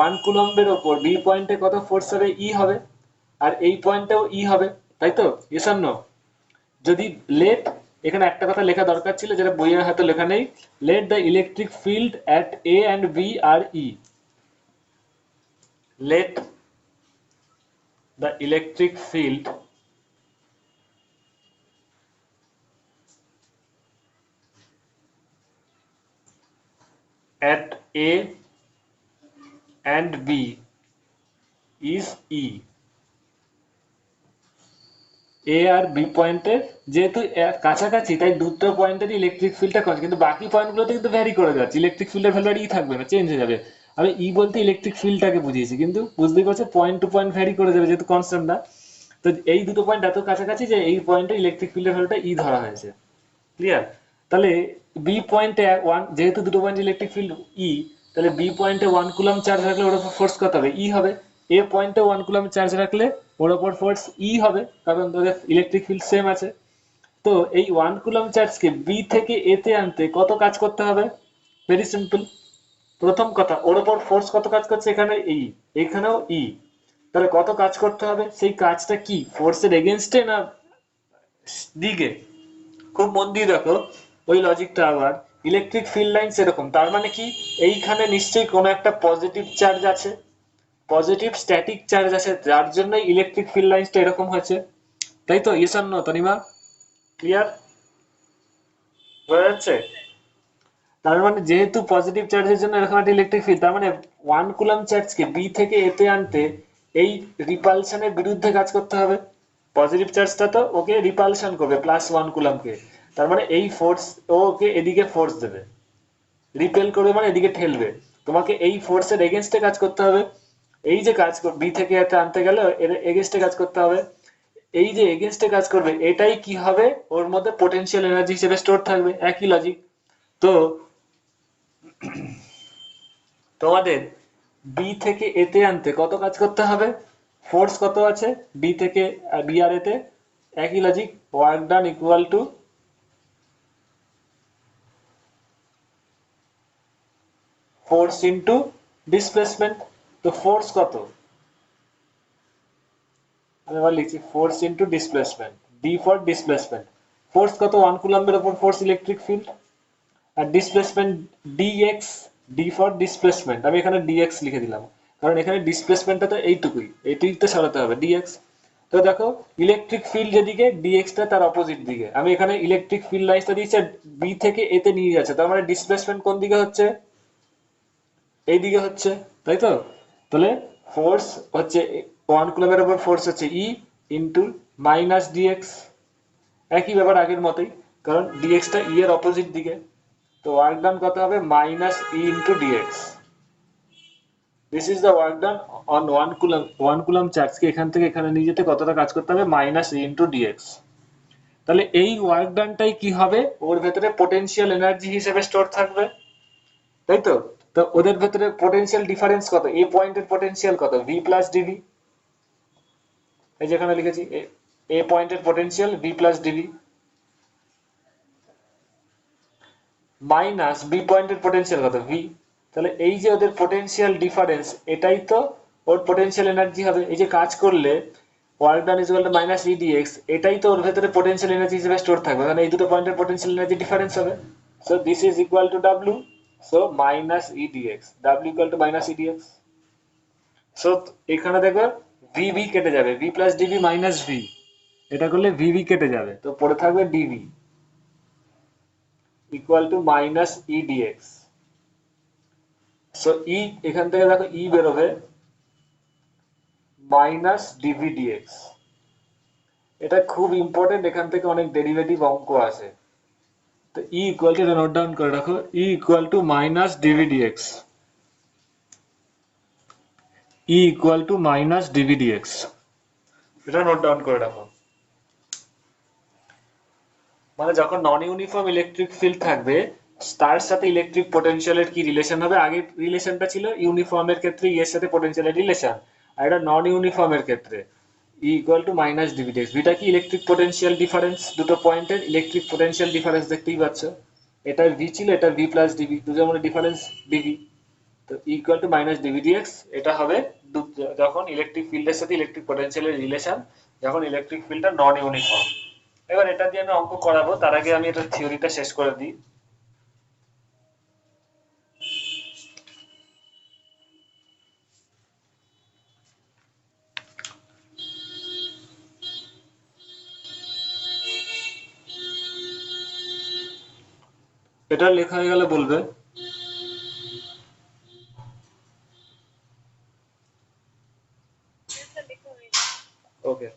1 কুলম্বের ওপর বি পয়েন্টে কত ফোর্স হবে? ই হবে। আর এই পয়েন্টেও ই হবে, তাই তো? Yes or no? যদি লেট, এখানে একটা কথা লেখা দরকার ছিল যেটা বইয়ে হয়তো লেখা নেই, let the electric field at A and B are E. লেট দ্য ইলেকট্রিক ফিল্ড at A and B is E। A আর বি পয়েন্টের যেহেতু কাছাকাছি, তাই দুটো পয়েন্টের ইলেকট্রিক ফিল্ডটা কনস্ট্যান্ট, কিন্তু বাকি পয়েন্টগুলোতে কিন্তু ভ্যারি করে যাচ্ছে। ইলেকট্রিক ফিল্ডের ভ্যালু আর ই থাকবে না, চেঞ্জ হয়ে যাবে। আমি ই বলতে ইলেকট্রিক ফিল্ডটাকে বুঝিয়েছি, কিন্তু বুঝতেই পারছো পয়েন্ট টু পয়েন্ট ভ্যারি করে যাবে যেহেতু কনস্ট্যান্ট না। তো এই দুটো পয়েন্ট এত কাছাকাছি যে এই পয়েন্টে ইলেকট্রিক ফিল্ডের ভ্যালুটা ই ধরা হয়েছে। ক্লিয়ার? তাহলে বি পয়েন্টে ওয়ান, যেহেতু দুটো পয়েন্ট ইলেকট্রিক ফিল্ড ই, তাহলে বি পয়েন্টে 1 কুলম্ব চার্জ রাখলে ওর উপর ফোর্স কত হবে? ই হবে। এ পয়েন্টে 1 কুলম্ব চার্জ রাখলে ওর উপর ফোর্স ই হবে, কারণ তোদের ইলেকট্রিক ফিল্ড সেম আছে। তো এই 1 কুলম্ব চার্জকে বি থেকে এ তে আনতে কত কাজ করতে হবে? Very simple. প্রথম কথা, ওর উপর ফোর্স কত কাজ করছে? এখানে ই, এখানেও ই। তাহলে কত কাজ করতে হবে? সেই কাজটা কি ফোর্সের এগেনস্টে না দিকে? খুব মন দিয়ে দেখো ওই লজিকটা। আবার ইলেকট্রিক ফিল্ড লাইন এরকম, তার মানে কি এইখানে নিশ্চয়ই কোনো একটা পজিটিভ চার্জ আছে, পজিটিভ স্ট্যাটিক চার্জ আছে, যার জন্য ইলেকট্রিক ফিল্ড লাইনসটা এরকম হয়েছে, তাই তো? Yes or no Tanima? Clear? বোঝা যাচ্ছে? তার মানে যেহেতু পজিটিভ চার্জের জন্য এরকম একটা ইলেকট্রিক ফিল্ড, তার মানে 1 কুলম্ব চার্জকে বি থেকে এতে আনতে এই রিপালশনের বিরুদ্ধে কাজ করতে হবে। পজিটিভ চার্জটা তো ওকে রিপালশন করবে +1 কুলম্বকে, তার মানে এই ফোর্স ও ওকে এদিকে ফোর্স দেবে, রিপেল করবে মানে এদিকে ঠেলবে। তোমাকে এই ফোর্সের এগেনস্টে কাজ করতে হবে। এই যে কাজ বি থেকে এতে আনতে গেলে এর এগেনস্টে কাজ করতে হবে। এই যে এগেনস্টে কাজ করবে, এটাই কি হবে? ওর মধ্যে পোটেনশিয়াল এনার্জি হিসেবে স্টোর থাকবে। একই লজিক। তো তোমাদের বি থেকে এতে আনতে কত কাজ করতে হবে? ফোর্স কত আছে বি থেকে বি আর এতে? একই logic, work done equal to force into displacement. তো ফোর্স কত? আমি আবার লিখছি force into displacement, D for displacement. Force কত? 1 কুলম্বের উপর ফোর্স ইলেকট্রিক ফিল্ড। আর displacement DX, D for displacement. আমি এখানে ডিএক্স লিখে দিলাম, কারণ এখানে ডিসপ্লেসমেন্টটা তো এইটুকুই, এইটুকুই তো সরাতে হবে, ডিএক্স। তো দেখো ইলেকট্রিক ফিল্ড যেদিকে, ডিএক্সটা তার অপোজিট দিকে। আমি এখানে ইলেকট্রিক ফিল্ড লাইনসটা দিয়েছি বি থেকে এতে নিয়ে যাচ্ছে, তার মানে ডিসপ্লেসমেন্ট কোন দিকে হচ্ছে? এই দিকে হচ্ছে, তাই তো? তাহলে ফোর্স হচ্ছে 1 কুলম্বের উপর ফোর্স হচ্ছে ই ইন্টু মাইনাস ডিএক্স। একই ব্যাপার আগের মতোই, কারণ ডিএক্সটা ই এর অপোজিট দিকে। তো ওয়ার্ক ডান কত হবে? Minus E into dx. This is the work done on 1 coulomb. 1 coulomb চার্জকে এখান থেকে এখানে নিয়ে যেতে কতটা কাজ করতে হবে? Minus E into dx. তাহলে এই ওয়ার্ক ডানটাই কি হবে? ওর ভেতরে পোটেনশিয়াল এনার্জি হিসেবে স্টোর থাকবে, তাই তো? তো ওদের ভেতরে পোটেনশিয়াল ডিফারেন্স কত? এ পয়েন্টের পোটেনশিয়াল কত? V plus DV. এই যেখানে লিখেছি এ পয়েন্টের potential V plus DV minus B পয়েন্টের পোটেনশিয়াল কত? ভি। তাহলে এই যে ওদের পোটেনশিয়াল ডিফারেন্স, এটাই তো ওর পোটেনশিয়াল এনার্জি হবে। এই যে কাজ করলে work done is equal to minus E DX, এটাই তো ওর ভেতরে পোটেনশিয়াল এনার্জি হিসেবে স্টোর থাকবে, কারণ এই দুটো পয়েন্টের পোটেনশিয়াল এনার্জি ডিফারেন্স হবে। So this is equal to W, so minus E dx, W equal to minus E dx. So এখানে দেখো ভি ভি কেটে যাবে, V plus DV minus V, এটা করলে ভি ভি কেটে যাবে, তো পড়ে থাকবে dV equal to minus E dx. So E এখান থেকে দেখো ই বেরোবে মাইনাস ডিভি ডিএক্স। এটা খুব ইম্পর্টেন্ট, এখান থেকে অনেক ডেরিভেটিভ অঙ্ক আছে। তো E equal to, note down করে রাখো, E equal to minus DV DX, E equal to minus DV DX, এটা নোট ডাউন করে রাখো। মানে যখন নন ইউনিফর্ম ইলেকট্রিক ফিল্ড থাকবে তার সাথে ইলেকট্রিক পোটেনশিয়ালের কি রিলেশন হবে, আগের রিলেশনটা ছিল ইউনিফর্মের ক্ষেত্রে ই এর সাথে পোটেনশিয়ালের রিলেশন, আর এটা নন ইউনিফর্মের ক্ষেত্রে E equal to minus DV DX. এটা কি ইলেকট্রিক পোটেনশিয়াল ডিফারেন্স, দুটো পয়েন্টের ইলেকট্রিক পোটেনশিয়াল ডিফারেন্স দেখতেই পাচ্ছ, এটা ভি ছিল, এটা ভি প্লাস ডিভি, দুটোর মধ্যে ডিফারেন্স ডিভি, তো equal to minus DV DX. এটা হবে যখন ইলেকট্রিক ফিল্ডের সাথে ইলেকট্রিক পোটেনশিয়ালের রিলেশন, যখন ইলেকট্রিক ফিল্ডটা নন ইউনিফর্ম। এবার এটা দিয়ে আমি অঙ্ক করাবো, তার আগে আমি এটা থিওরিটা শেষ করে দিই। এটা লেখা হয়ে গেলে বলবে। Yes, sir, লেখা হয়ে গেছে। ওকে,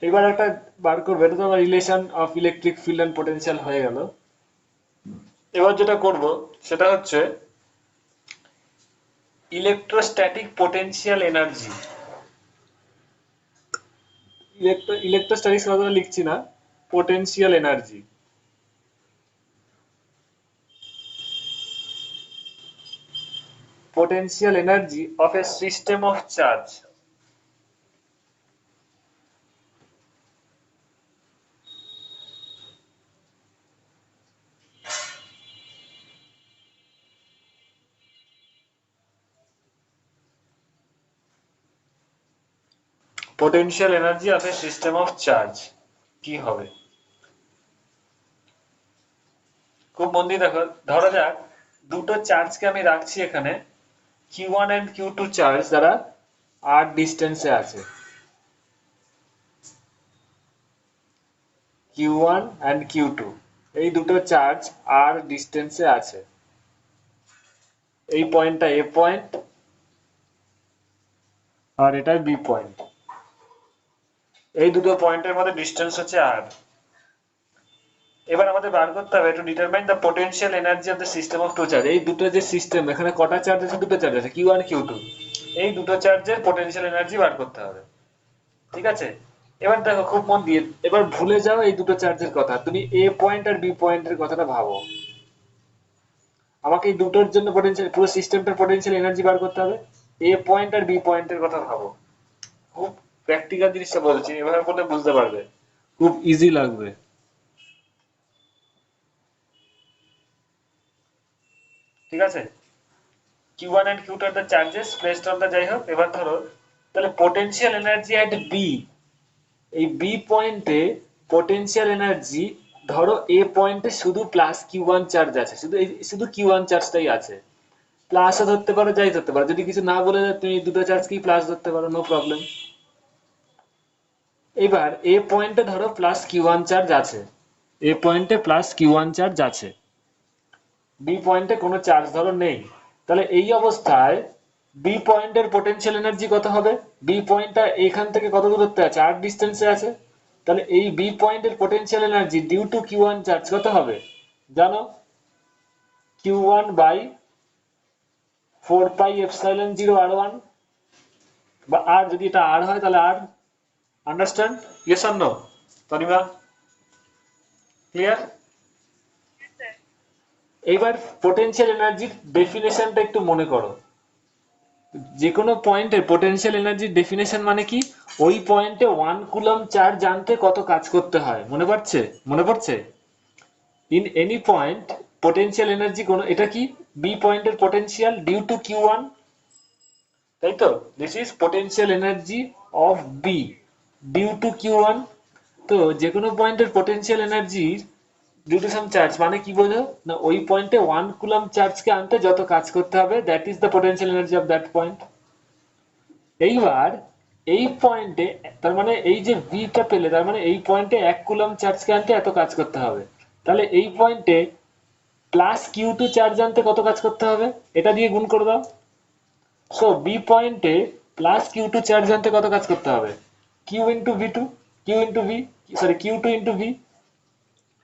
এবার একটা বার করবে, এটা তো আমার relation of electric field and potential হয়ে গেল। এবার যেটা করব সেটা হচ্ছে ইলেকট্রোস্ট্যাটিক পোটেনশিয়াল এনার্জি। ইলেকট্রোস্ট্যাটিক্স কথা লিখছি না, potential energy. Potential energy of a system of charge. Potential energy of a system of charge কি হবে, খুব মন দিয়ে দেখো। ধরা যাক দুটো চার্জকে আমি রাখছি এখানে, Q1 and Q2 চার্জ দ্বারা r ডিস্টেন্সে আছে, Q1 and Q2 এই দুটো চার্জ r ডিস্টেন্সে আছে। এই পয়েন্টটা A পয়েন্ট আর এটা B পয়েন্ট, এই দুটো পয়েন্টের মধ্যে ডিস্টেন্স হচ্ছে r। এবার আমাদের বার করতে হবে to determine the potential energy of the system of two charge. এই দুটো যে সিস্টেম, এখানে কটা চার্জ আছে, দুটো চার্জ আছে, Q1 Q2, এই দুটো চার্জের পোটেনশিয়াল এনার্জি বার করতে হবে, ঠিক আছে। এবার দেখো খুব মন দিয়ে, এবার ভুলে যাও এই দুটো চার্জের কথা, তুমি A পয়েন্ট আর B পয়েন্টের কথাটা ভাবো। আমাকে এই দুটোর জন্য পোটেনশিয়াল, পুরো সিস্টেমটার পোটেনশিয়াল এনার্জি বার করতে হবে, A পয়েন্ট আর B পয়েন্টের কথা ভাবো। খুব প্র্যাকটিক্যাল জিনিসটা বলছি, এভাবে বললে বুঝতে পারবে, খুব ইজি লাগবে, ঠিক আছে। Q1 and Q2 are the charges placed on the, যাই হোক। এবার ধরো তাহলে পোটেনশিয়াল এনার্জি এট বি, এই বি পয়েন্টে পোটেনশিয়াল এনার্জি, ধরো এ পয়েন্টে শুধু প্লাস Q1 চার্জ আছে, শুধু Q1 চার্জটাই আছে, প্লাসও ধরতে পারো, যাই ধরতে পারো, যদি কিছু না বলে তুমি দুটো চার্জকেই প্লাস ধরতে পারো, নো প্রবলেম। এবার এ পয়েন্টে ধরো প্লাস Q1 চার্জ আছে, এ পয়েন্টে প্লাস Q1 চার্জ আছে, বি পয়েন্টে কোনো চার্জ ধরো নেই, তাহলে এই অবস্থায় বি পয়েন্টের পোটেনশিয়াল এনার্জি কত হবে, বি পয়েন্টটা এখান থেকে কত দূরত্বে আছে, আর ডিস্টেন্সে আছে, তাহলে এই বি পয়েন্টের potential energy due to Q1 charge কত হবে জানো, Q1 by 4 pi epsilon 0 R1, বা আর যদি এটা আর হয় তাহলে আর, understand, yes or no Tanima, clear? Yes, sir. এইবার পোটেনশিয়াল এনার্জির ডেফিনেশনটা একটু মনে করো। যে কোনো পয়েন্টের পোটেনশিয়াল এনার্জির ডেফিনেশন মানে কি, ওই পয়েন্টে 1 কুলম্ব চার্জ আনতে কত কাজ করতে হয়, মনে পড়ছে? In any point potential energy, কোন এটা কি বি পয়েন্টের potential due to Q one, তাই তো? This is potential energy of B due to Q one. তো যে কোনো পয়েন্টের potential energy due to some charge মানে কি বোঝো না, ওই পয়েন্টে 1 কুলম চার্জকে আনতে যত কাজ করতে হবে, that is the potential energy of that point. এইবার এই পয়েন্টে, তার মানে এই যে ভিটা পেলে, তার মানে এই পয়েন্টে 1 কুলম চার্জকে আনতে এত কাজ করতে হবে। তাহলে এই পয়েন্টে প্লাস কিউ টু চার্জ আনতে কত কাজ করতে হবে, এটা দিয়ে গুণ করে দাও। সো বি পয়েন্টে প্লাস কিউ টু চার্জ আনতে কত কাজ করতে হবে, Q into V two, Q into V, sorry Q two into V.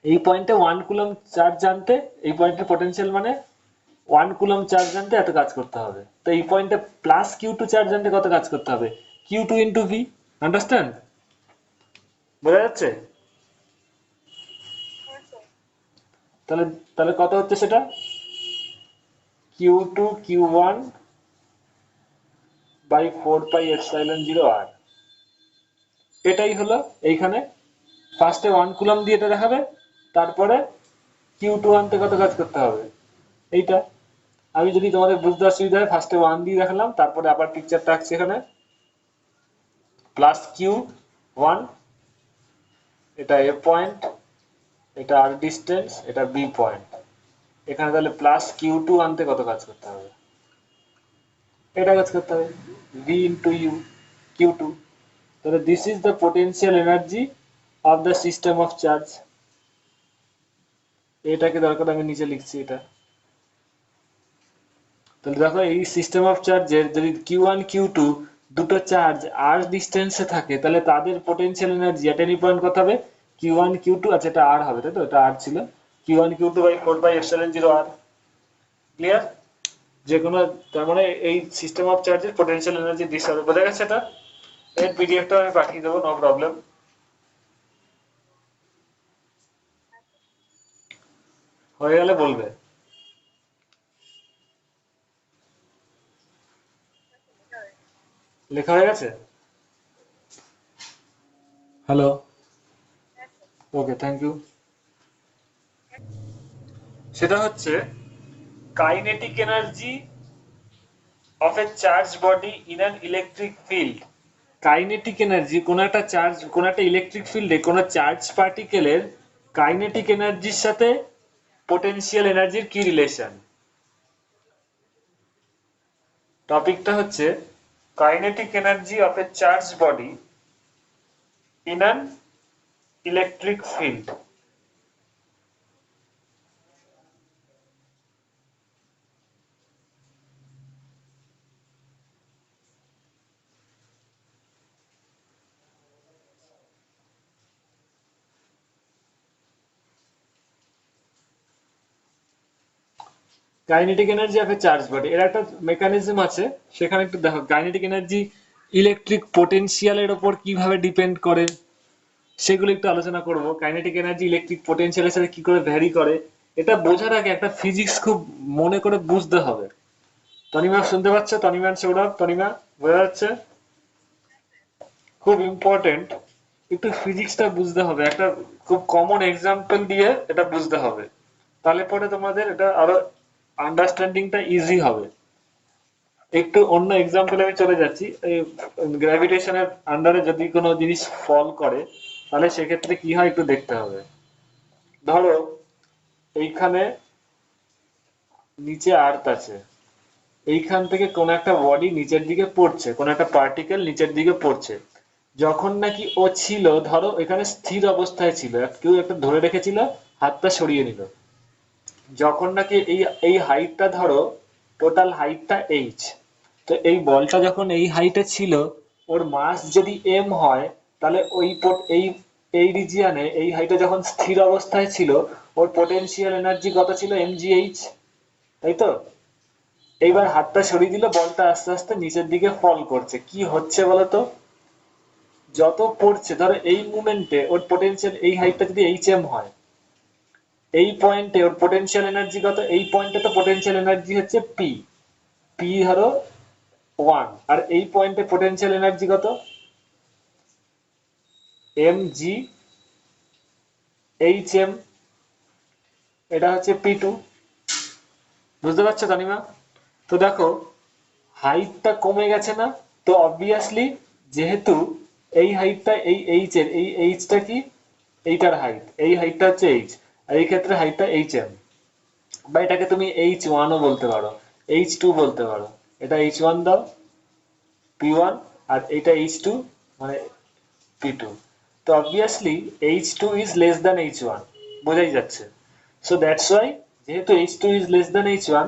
এই পয়েন্টে 1 কুলম চার্জ আনতে, এই পয়েন্টের পোটেনশিয়াল মানে 1 কুলম চার্জ আনতে এত কাজ করতে হবে। তো এই পয়েন্টে প্লাস কিউ টু চার্জ আনতে কত কাজ করতে হবে, Q two into V. Understand? বোঝা যাচ্ছে? হ্যাঁ স্যার। তাহলে তাহলে কত হচ্ছে সেটা, Q two Q one by 4 pi epsilon 0 R. এটাই হলো এইখানে ফার্স্টে 1 কুলম দিয়ে এটা দেখাবে, তারপরে কিউ টু আনতে কত কাজ করতে হবে এইটা। আমি যদি তোমাদের বুঝতে অসুবিধা হয় ফার্স্টে 1 দিয়ে দেখালাম, তারপরে আবার পিকচারটা আঁকছি এখানে, প্লাস কিউ ওয়ান, এটা এ পয়েন্ট, এটা আর ডিস্টেন্স, এটা বি পয়েন্ট। এখানে তাহলে প্লাস কিউ টু আনতে কত কাজ করতে হবে, এটা কাজ করতে হবে, V into U, Q two. তাহলে this is the potential energy of the system of charge. এটাকে দরকার আমি নিচে লিখছি এটা। তাহলে দেখো এই সিস্টেম অফ চার্জের যদি কিউ ওয়ান কিউ টু দুটো চার্জ আর ডিস্টেন্সে থাকে, তাহলে তাদের potential energy at any point কত হবে, কিউ ওয়ান কিউ টু, আচ্ছা এটা আর হবে তাই তো, এটা আর ছিল, Q one Q two by 4 pi epsilon 0 R. Clear? যে কোনো, তার মানে এই সিস্টেম অফ চার্জের পোটেনশিয়াল এনার্জি দিস হবে। বোঝা গেছে এটা? এর পিডিএফটা আমি পাঠিয়ে দেবো, নো প্রবলেম। হয়ে গেলে বলবে। লেখা হয়ে গেছে? হ্যালো? Okay, thank you. সেটা হচ্ছে kinetic energy of a charge body in an electric field. Kinetic energy, কোন একটা চার্জ, কোন একটা ইলেকট্রিক ফিল্ডে কোন চার্জ পার্টিকেলের কাইনেটিক এনার্জির সাথে পোটেনশিয়াল এনার্জির কি রিলেশন। টপিকটা হচ্ছে kinetic energy of a charge body in an electric field. Kinetic energy of a charge body, এর একটা মেকানিজম আছে, সেখানে একটু দেখো কাইনেটিক এনার্জি ইলেকট্রিক পোটেনশিয়ালের ওপর কিভাবে ডিপেন্ড করে, সেগুলো একটু আলোচনা করব। কাইনেটিক এনার্জি ইলেকট্রিক পোটেনশিয়ালের সাথে কি করে ভ্যারি করে, এটা বোঝার আগে একটা ফিজিক্স খুব মনে করে বুঝতে হবে। তনিমা শুনতে পাচ্ছ? তনিমা সৌরভ, তনিমা বোঝা যাচ্ছে? খুব ইম্পর্টেন্ট, একটু ফিজিক্সটা বুঝতে হবে, একটা খুব কমন এক্সাম্পল দিয়ে এটা বুঝতে হবে, তাহলে পরে তোমাদের এটা আরো আন্ডারস্ট্যান্ডিংটা ইজি হবে। একটু অন্য এক্সাম্পলে আমি চলে যাচ্ছি। এই গ্র্যাভিটেশনের আন্ডারে যদি কোনো জিনিস ফল করে, তাহলে সেক্ষেত্রে কি হয় একটু দেখতে হবে। ধরো এইখানে নিচে আর্থ আছে, এইখান থেকে কোন একটা বডি নিচের দিকে পড়ছে, কোন একটা পার্টিকেল নিচের দিকে পড়ছে। যখন নাকি ও ছিল, ধরো এখানে স্থির অবস্থায় ছিল, কেউ একটা ধরে রেখেছিল, হাতটা সরিয়ে নিল। যখন নাকি এই এই হাইটটা, ধরো টোটাল হাইটটা এইচ, তো এই বলটা যখন এই হাইটে ছিল, ওর মাস যদি এম হয়, তাহলে এই এই রিজিয়ানে এই হাইটে যখন স্থির অবস্থায় ছিল, ওর পোটেনশিয়াল এনার্জি কত ছিল, mgh, তাই তো? এইবার হাতটা সরিয়ে দিলে বলটা আস্তে আস্তে নিচের দিকে ফল করছে, কি হচ্ছে বলতো, যত পড়ছে, ধরো এই মুভমেন্টে ওর পোটেনশিয়াল, এই হাইটটা যদি এইচএম হয়, এই পয়েন্টে ওর পোটেনশিয়াল এনার্জি কত, এই পয়েন্টে তো পোটেনশিয়াল এনার্জি হচ্ছে পি, পি ধরো 1, আর এই পয়েন্টে পোটেনশিয়াল এনার্জি কত, mg hm, এটা হচ্ছে পি টু। বুঝতে পারছো তানিমা? তো দেখো হাইটটা কমে গেছে না? তো অবভিয়াসলি যেহেতু এই হাইটটা এই এইচ এর, এই এইচটা কি, এইটার হাইট, এই হাইটটা হচ্ছে এইচ, আর এই ক্ষেত্রে হাইটটা এইচ এম, বা এটাকে তুমি এইচ ওয়ানও বলতে পারো, এইচ টু বলতে পারো। এটা এইচ ওয়ান দাও, পি ওয়ান, আর এইটা এইচ টু, মানে পি টু। তো obviously H two is less than H one, বোঝাই যাচ্ছে। সো দ্যাটস ওয়াই, যেহেতু H two is less than H one,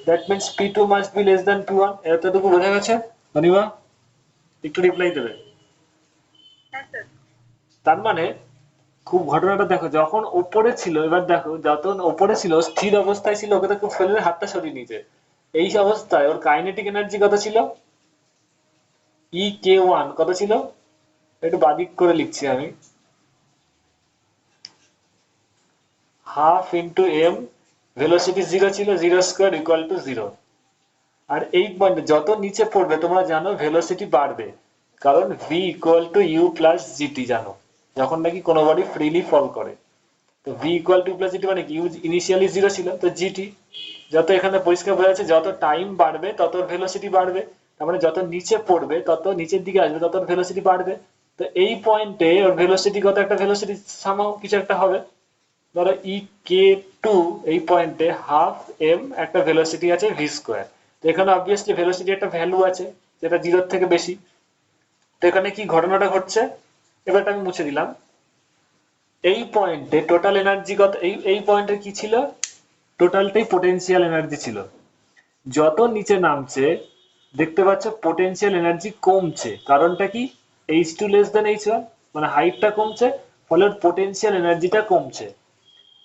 that means P two must be less than P one. এতটুকু বোঝা গেছে অনিমা? একটু reply দেবে। হ্যাঁ স্যার। তার মানে খুব ঘটনাটা দেখো, যখন ওপরে ছিল, এবার দেখো যখন ওপরে ছিল স্থির অবস্থায় ছিল, ওকে তো খুব ফেলে হাতটা সরিয়ে নিয়েছে। এই অবস্থায় ওর কাইনেটিক এনার্জি কত ছিল? ই কে ওয়ান কত ছিল? একটু বাদিক করে লিখছি আমি, half into M, velocity zero ছিল, zero square equal to zero. আর এই পয়েন্টে যত নিচে পড়বে তোমরা জানো ভেলোসিটি বাড়বে, কারণ V equal to U plus GT, জানো যখন নাকি কোনো বডি ফ্রিলি ফল করে। তো V equal to plus GT মানে কি, ইউ ইনিশিয়ালি জিরো ছিল, তো জিটি যত, এখানে পরিষ্কার বোঝা যাচ্ছে যত টাইম বাড়বে তত ভেলোসিটি বাড়বে। তার মানে যত নিচে পড়বে তত নিচের দিকে আসবে তত ভেলোসিটি বাড়বে। তো এই পয়েন্টে ওর ভেলোসিটি কত, একটা ভেলোসিটি সামাও কিছু একটা হবে। ধরো ই কে টু, এই পয়েন্টে হাফ এম একটা ভেলোসিটি আছে ভি স্কোয়ার। তো এখানে অবভিয়াসলি ভেলোসিটি একটা ভ্যালু আছে যেটা জিরোর থেকে বেশি। তো এখানে কি ঘটনাটা ঘটছে, এবার আমি মুছে দিলাম। এই পয়েন্টে টোটাল এনার্জি কত, এই এই পয়েন্টে কি ছিল, টোটালটাই পোটেনশিয়াল এনার্জি ছিল। যত নিচে নামছে দেখতে পাচ্ছ পোটেনশিয়াল এনার্জি কমছে, কারণটা কি, H two less than H one, মানে হাইটটা কমছে, ফলে পোটেনশিয়াল এনার্জিটা কমছে।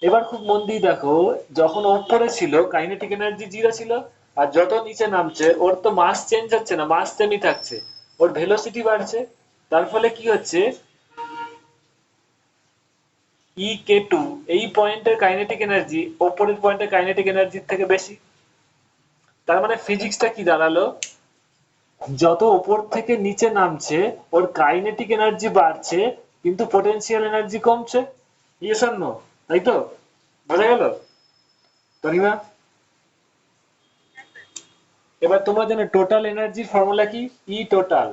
এবার খুব মন দিয়ে দেখো, যখন উপরে ছিল কাইনেটিক এনার্জি জিরো ছিল, আর যত নিচে নামছে ওর তো মাস চেঞ্জ হচ্ছে না, মাস সেমই থাকছে, ওর ভেলোসিটি বাড়ছে। তার ফলে কি হচ্ছে, ই কে টু, এই পয়েন্টের কাইনেটিক এনার্জি ওপরের পয়েন্টের কাইনেটিক এনার্জির থেকে বেশি। তার মানে ফিজিক্সটা কি দাঁড়ালো, যত উপর থেকে নিচে নামছে ওর কাইনেটিক এনার্জি বাড়ছে, কিন্তু পোটেনশিয়াল এনার্জি কমছে। Yes or no? তাই তো? বোঝা গেল তনিমা? এবার তোমরা জানো টোটাল এনার্জির ফর্মুলা কি, ই টোটাল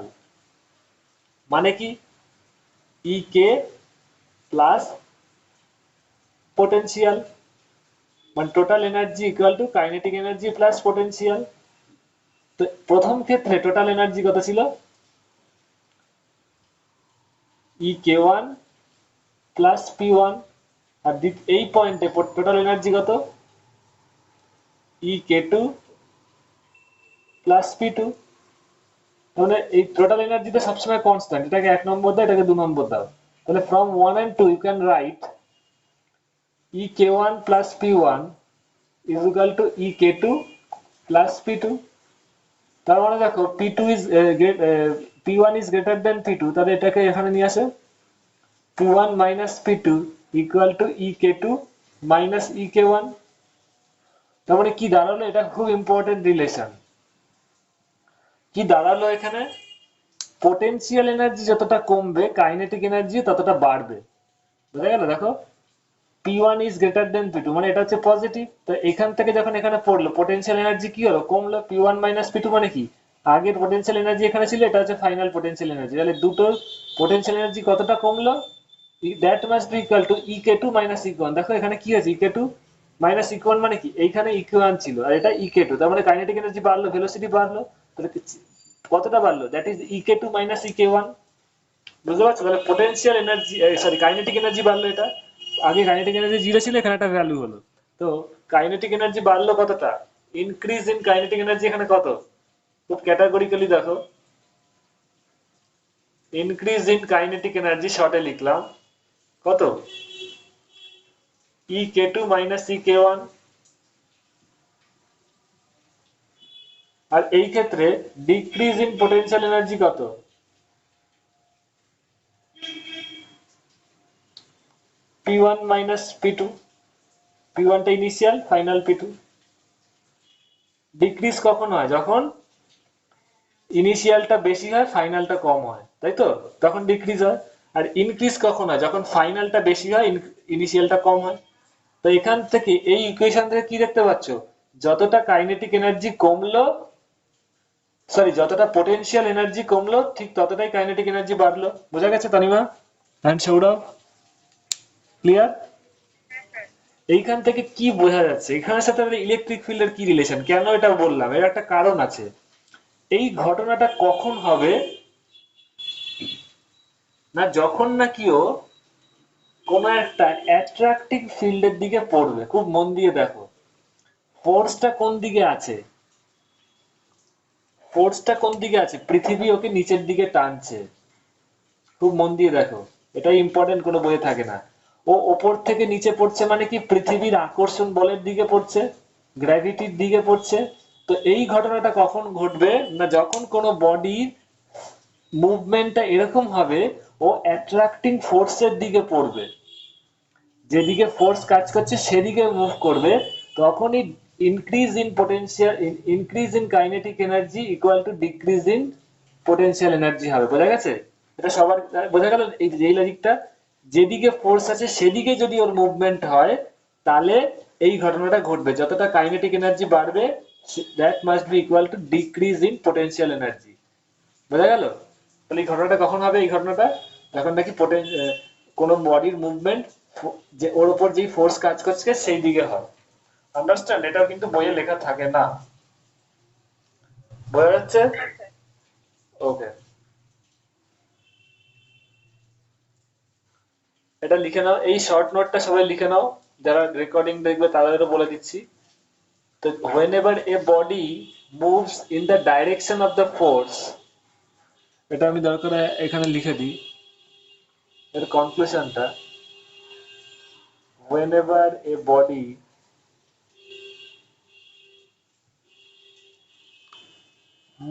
মানে কি, ই কে প্লাস পোটেনশিয়াল, মানে total energy equal to kinetic energy plus potential. তো প্রথম ক্ষেত্রে টোটাল এনার্জি কত ছিল, ই K one plus P one, আর এই পয়েন্টে টোটাল এনার্জি কত, E K two plus P two. তাহলে এই টোটাল এনার্জিটা সবসময় কনস্ট্যান্ট, এটাকে এক নম্বর দাও, এটাকে দু নম্বর দাও। তাহলে from one and two you can write E K one plus P one is equal to E K two plus P two. তার মানে দেখো P two is P one is greater than P two, তাহলে এটাকে এখানে নিয়ে আসো, P one minus P two equal to E K two minus E K one. তার মানে কি দাঁড়ালো, এটা খুব ইম্পর্টেন্ট রিলেশন। কি দাঁড়ালো এখানে, পোটেনশিয়াল এনার্জি যতটা কমবে কাইনেটিক এনার্জি ততটা বাড়বে। বুঝা গেল? দেখো P one is greater than P two, মানে এটা হচ্ছে পজিটিভ। তো এখান থেকে যখন এখানে পড়লো পোটেনশিয়াল এনার্জি কি হলো, কমলো। P one minus P two মানে কি, আগের পোটেনশিয়াল এনার্জি এখানে ছিল, এটা হচ্ছে ফাইনাল পোটেনশিয়াল এনার্জি, তাহলে দুটো পোটেনশিয়াল এনার্জি কতটা কমলো, that must be equal to E K two minus E one. দেখো এখানে কি আছে, E K two minus E one মানে কি, এইখানে ই ওয়ান ছিল আর এটা ই কে টু, তার মানে কাইনেটিক এনার্জি বাড়লো, ভেলোসিটি বাড়লো। তাহলে কতটা বাড়লো, that is E K two minus E K one. বুঝতে পারছো? তাহলে potential energy, sorry kinetic energy বাড়লো, এটা আগে কাইনেটিক এনার্জি জিরো ছিল, এখানে একটা ভ্যালু হলো। তো কাইনেটিক এনার্জি বাড়লো কতটা, ইনক্রিজ ইন কাইনেটিক এনার্জি এখানে কত, খুব ক্যাটাগরিক্যালি দেখো, ইনক্রিজ ইন কাইনেটিক এনার্জি শর্টে লিখলাম কত, E K two minus E K one. আর এই ক্ষেত্রে ডিক্রিজ ইন পোটেনশিয়াল এনার্জি কত, P one minus P two, P ওয়ানটা initial, final P two. Decrease কখন হয়, যখন ইনিশিয়ালটা বেশি হয় ফাইনালটা কম হয়, তাই তো, তখন ডিক্রিজ হয়। আর ইনক্রিজ কখন হয়, যখন ফাইনালটা বেশি হয় ইনিশিয়ালটা কম হয়। তো এখান থেকে এই ইকুয়েশন থেকে কি দেখতে পাচ্ছ, যতটা কাইনেটিক এনার্জি কমলো, সরি যতটা পোটেনশিয়াল এনার্জি কমলো ঠিক ততটাই কাইনেটিক এনার্জি বাড়লো। বোঝা গেছে তনিমা অ্যান্ড সৌরভ? ক্লিয়ার? হ্যাঁ স্যার। এইখান থেকে কি বোঝা যাচ্ছে এখানের সাথে ইলেকট্রিক ফিল্ডের কি রিলেশন, কেন এটা বললাম, এর একটা কারণ আছে। এই ঘটনাটা কখন হবে না, যখন নাকি ও কোন একটা অ্যাট্রাক্টিভ ফিল্ডের দিকে পড়বে। খুব মন দিয়ে দেখো, ফোর্সটা কোন দিকে আছে, ফোর্সটা কোন দিকে আছে, পৃথিবী ওকে নিচের দিকে টানছে। খুব মন দিয়ে দেখো, এটা ইম্পর্টেন্ট, কোনো বইয়ে থাকে না। ও ওপর থেকে নিচে পড়ছে মানে কি, পৃথিবীর আকর্ষণ বলের দিকে পড়ছে, গ্র্যাভিটির দিকে পড়ছে। তো এই ঘটনাটা কখন ঘটবে না, যখন কোনো বডির মুভমেন্টটা এরকম হবে ও অ্যাট্রাক্টিং ফোর্সের দিকে পড়বে, যেদিকে ফোর্স কাজ করছে সেদিকে মুভ করবে, তখনই increase in potential, increase in kinetic energy equal to decrease in potential energy হবে। বোঝা গেছে? এটা সবার বোঝা গেল? এই লজিকটা, যেদিকে ফোর্স আছে সেদিকে যদি ওর মুভমেন্ট হয় তাহলে এই ঘটনাটা ঘটবে, যতটা কাইনেটিক এনার্জি বাড়বে that must be equal to decrease in potential energy. বোঝা গেল? তাহলে এই ঘটনাটা কখন হবে, এই ঘটনাটা যখন নাকি কোনো বডির মুভমেন্ট যে ওর উপর যেই ফোর্স কাজ করছে সেই দিকে হয়। আন্ডারস্ট্যান্ড? এটাও কিন্তু বইয়ে লেখা থাকে না। বোঝা যাচ্ছে? হ্যাঁ স্যার। ওকে, এটা লিখে নাও, এই শর্ট নোটটা সবাই লিখে নাও, যারা রেকর্ডিং দেখবে তাদেরও বলে দিচ্ছি। তো whenever a body moves in the direction of the force, এটা আমি দরকার হয় এখানে লিখে দিই এর কনক্লুশনটা। whenever a body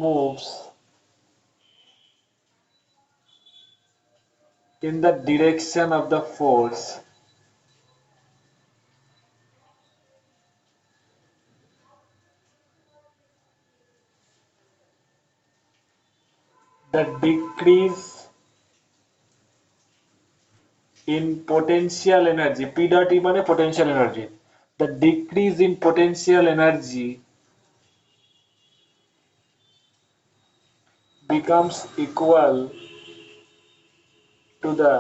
moves in the direction of the force, the decrease in potential energy, P dot E মানে potential energy, the decrease in potential energy becomes equal to the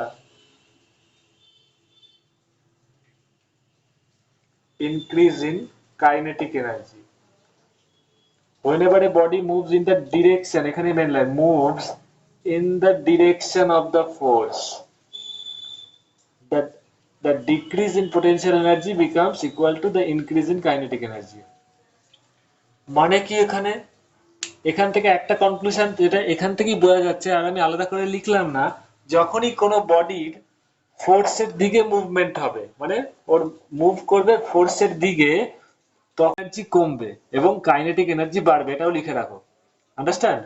increase in kinetic energy. Whenever a body moves in the direction, এখানে main line, moves in the direction of the force, that the decrease in potential energy becomes equal to the increase in kinetic energy. মানে কি এখানে, এখান থেকে একটা conclusion যেটা এখান থেকেই বোঝা যাচ্ছে, আর আমি আলাদা করে লিখলাম না, যখনই কোনো বডির ফোর্সের দিকে মুভমেন্ট হবে, মানে ওর মুভ করবে ফোর্সের দিকে, তখন এনার্জি কমবে এবং কাইনেটিক এনার্জি বাড়বে, এটাও লিখে রাখো। আন্ডারস্ট্যান্ড?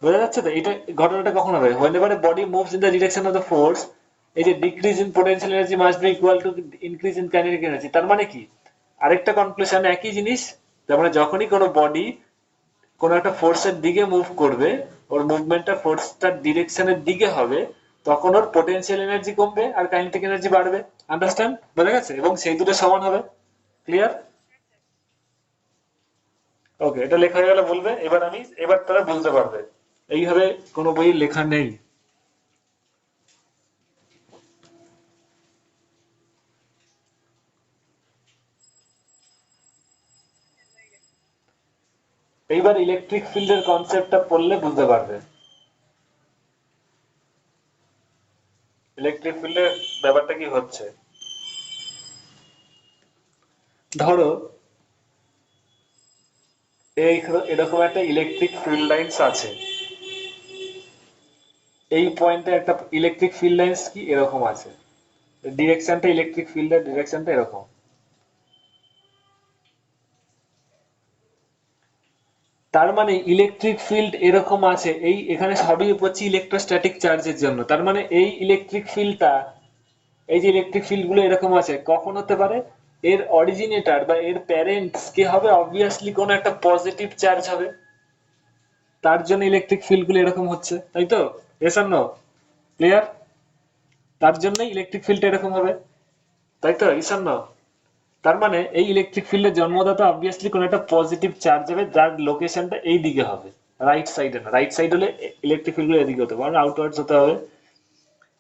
বোঝা যাচ্ছে তো? এটা ঘটনাটা কখন হবে, whenever a body moves in the direction of the force, এই যে decrease in potential energy must be equal to increase in kinetic energy, তার মানে কি, আরেকটা কনক্লুশন একই জিনিস। তার মানে যখনই কোনো বডি কোনো একটা ফোর্সের দিকে মুভ করবে, ওর মুভমেন্টটা ফোর্সটার ডিরেকশনের দিকে হবে, তখন ওর পোটেনশিয়াল এনার্জি কমবে আর কাইনেটিক এনার্জি বাড়বে। আন্ডারস্ট্যান্ড? বোঝা গেছে? এবং সেই দুটো সমান হবে। ক্লিয়ার? ওকে, এটা লেখা হয়ে গেলে বলবে, এবার তারা বুঝতে পারবে। এইভাবে কোনো বই লেখা নেই। এইবার ইলেকট্রিক ফিল্ডের কনসেপ্টটা পড়লে বুঝতে পারবে ইলেকট্রিক ফিল্ডের ব্যাপারটা কি হচ্ছে। ধরো এরকম একটা ইলেকট্রিক ফিল্ড লাইন্স আছে, এই পয়েন্টে একটা ইলেকট্রিক ফিল্ড লাইন্স কি এরকম আছে, ডিরেকশনটা ইলেকট্রিক ফিল্ডের ডিরেকশনটা এরকম। তার মানে ইলেকট্রিক ফিল্ড এরকম আছে, এই এখানে সবই হচ্ছে ইলেকট্রোস্ট্যাটিক চার্জের জন্য। তার মানে এই ইলেকট্রিক ফিল্ডটা, এই যে ইলেকট্রিক ফিল্ড গুলো এরকম আছে, কখন হতে পারে, এর অরিজিনেটর বা এর প্যারেন্টস কি হবে, অবভিয়াসলি কোনো একটা পজিটিভ চার্জ হবে, তার জন্য ইলেকট্রিক ফিল্ড গুলো এরকম হচ্ছে, তাই তো? এস আর নো? ক্লিয়ার? তার জন্য ইলেকট্রিক ফিল্ড এরকম হবে, তাই তো? ইস আর নো? তার মানে এই ইলেকট্রিক ফিল্ডের জন্মদাতা অবভিয়াসলি কোনো একটা পজিটিভ চার্জ হবে যার লোকেশনটা এই দিকে হবে, রাইট সাইডে না। রাইট সাইড হলে ইলেকট্রিক ফিল্ডগুলো এদিকে হতে পারে, আউটওয়ার্ডস হতে হবে।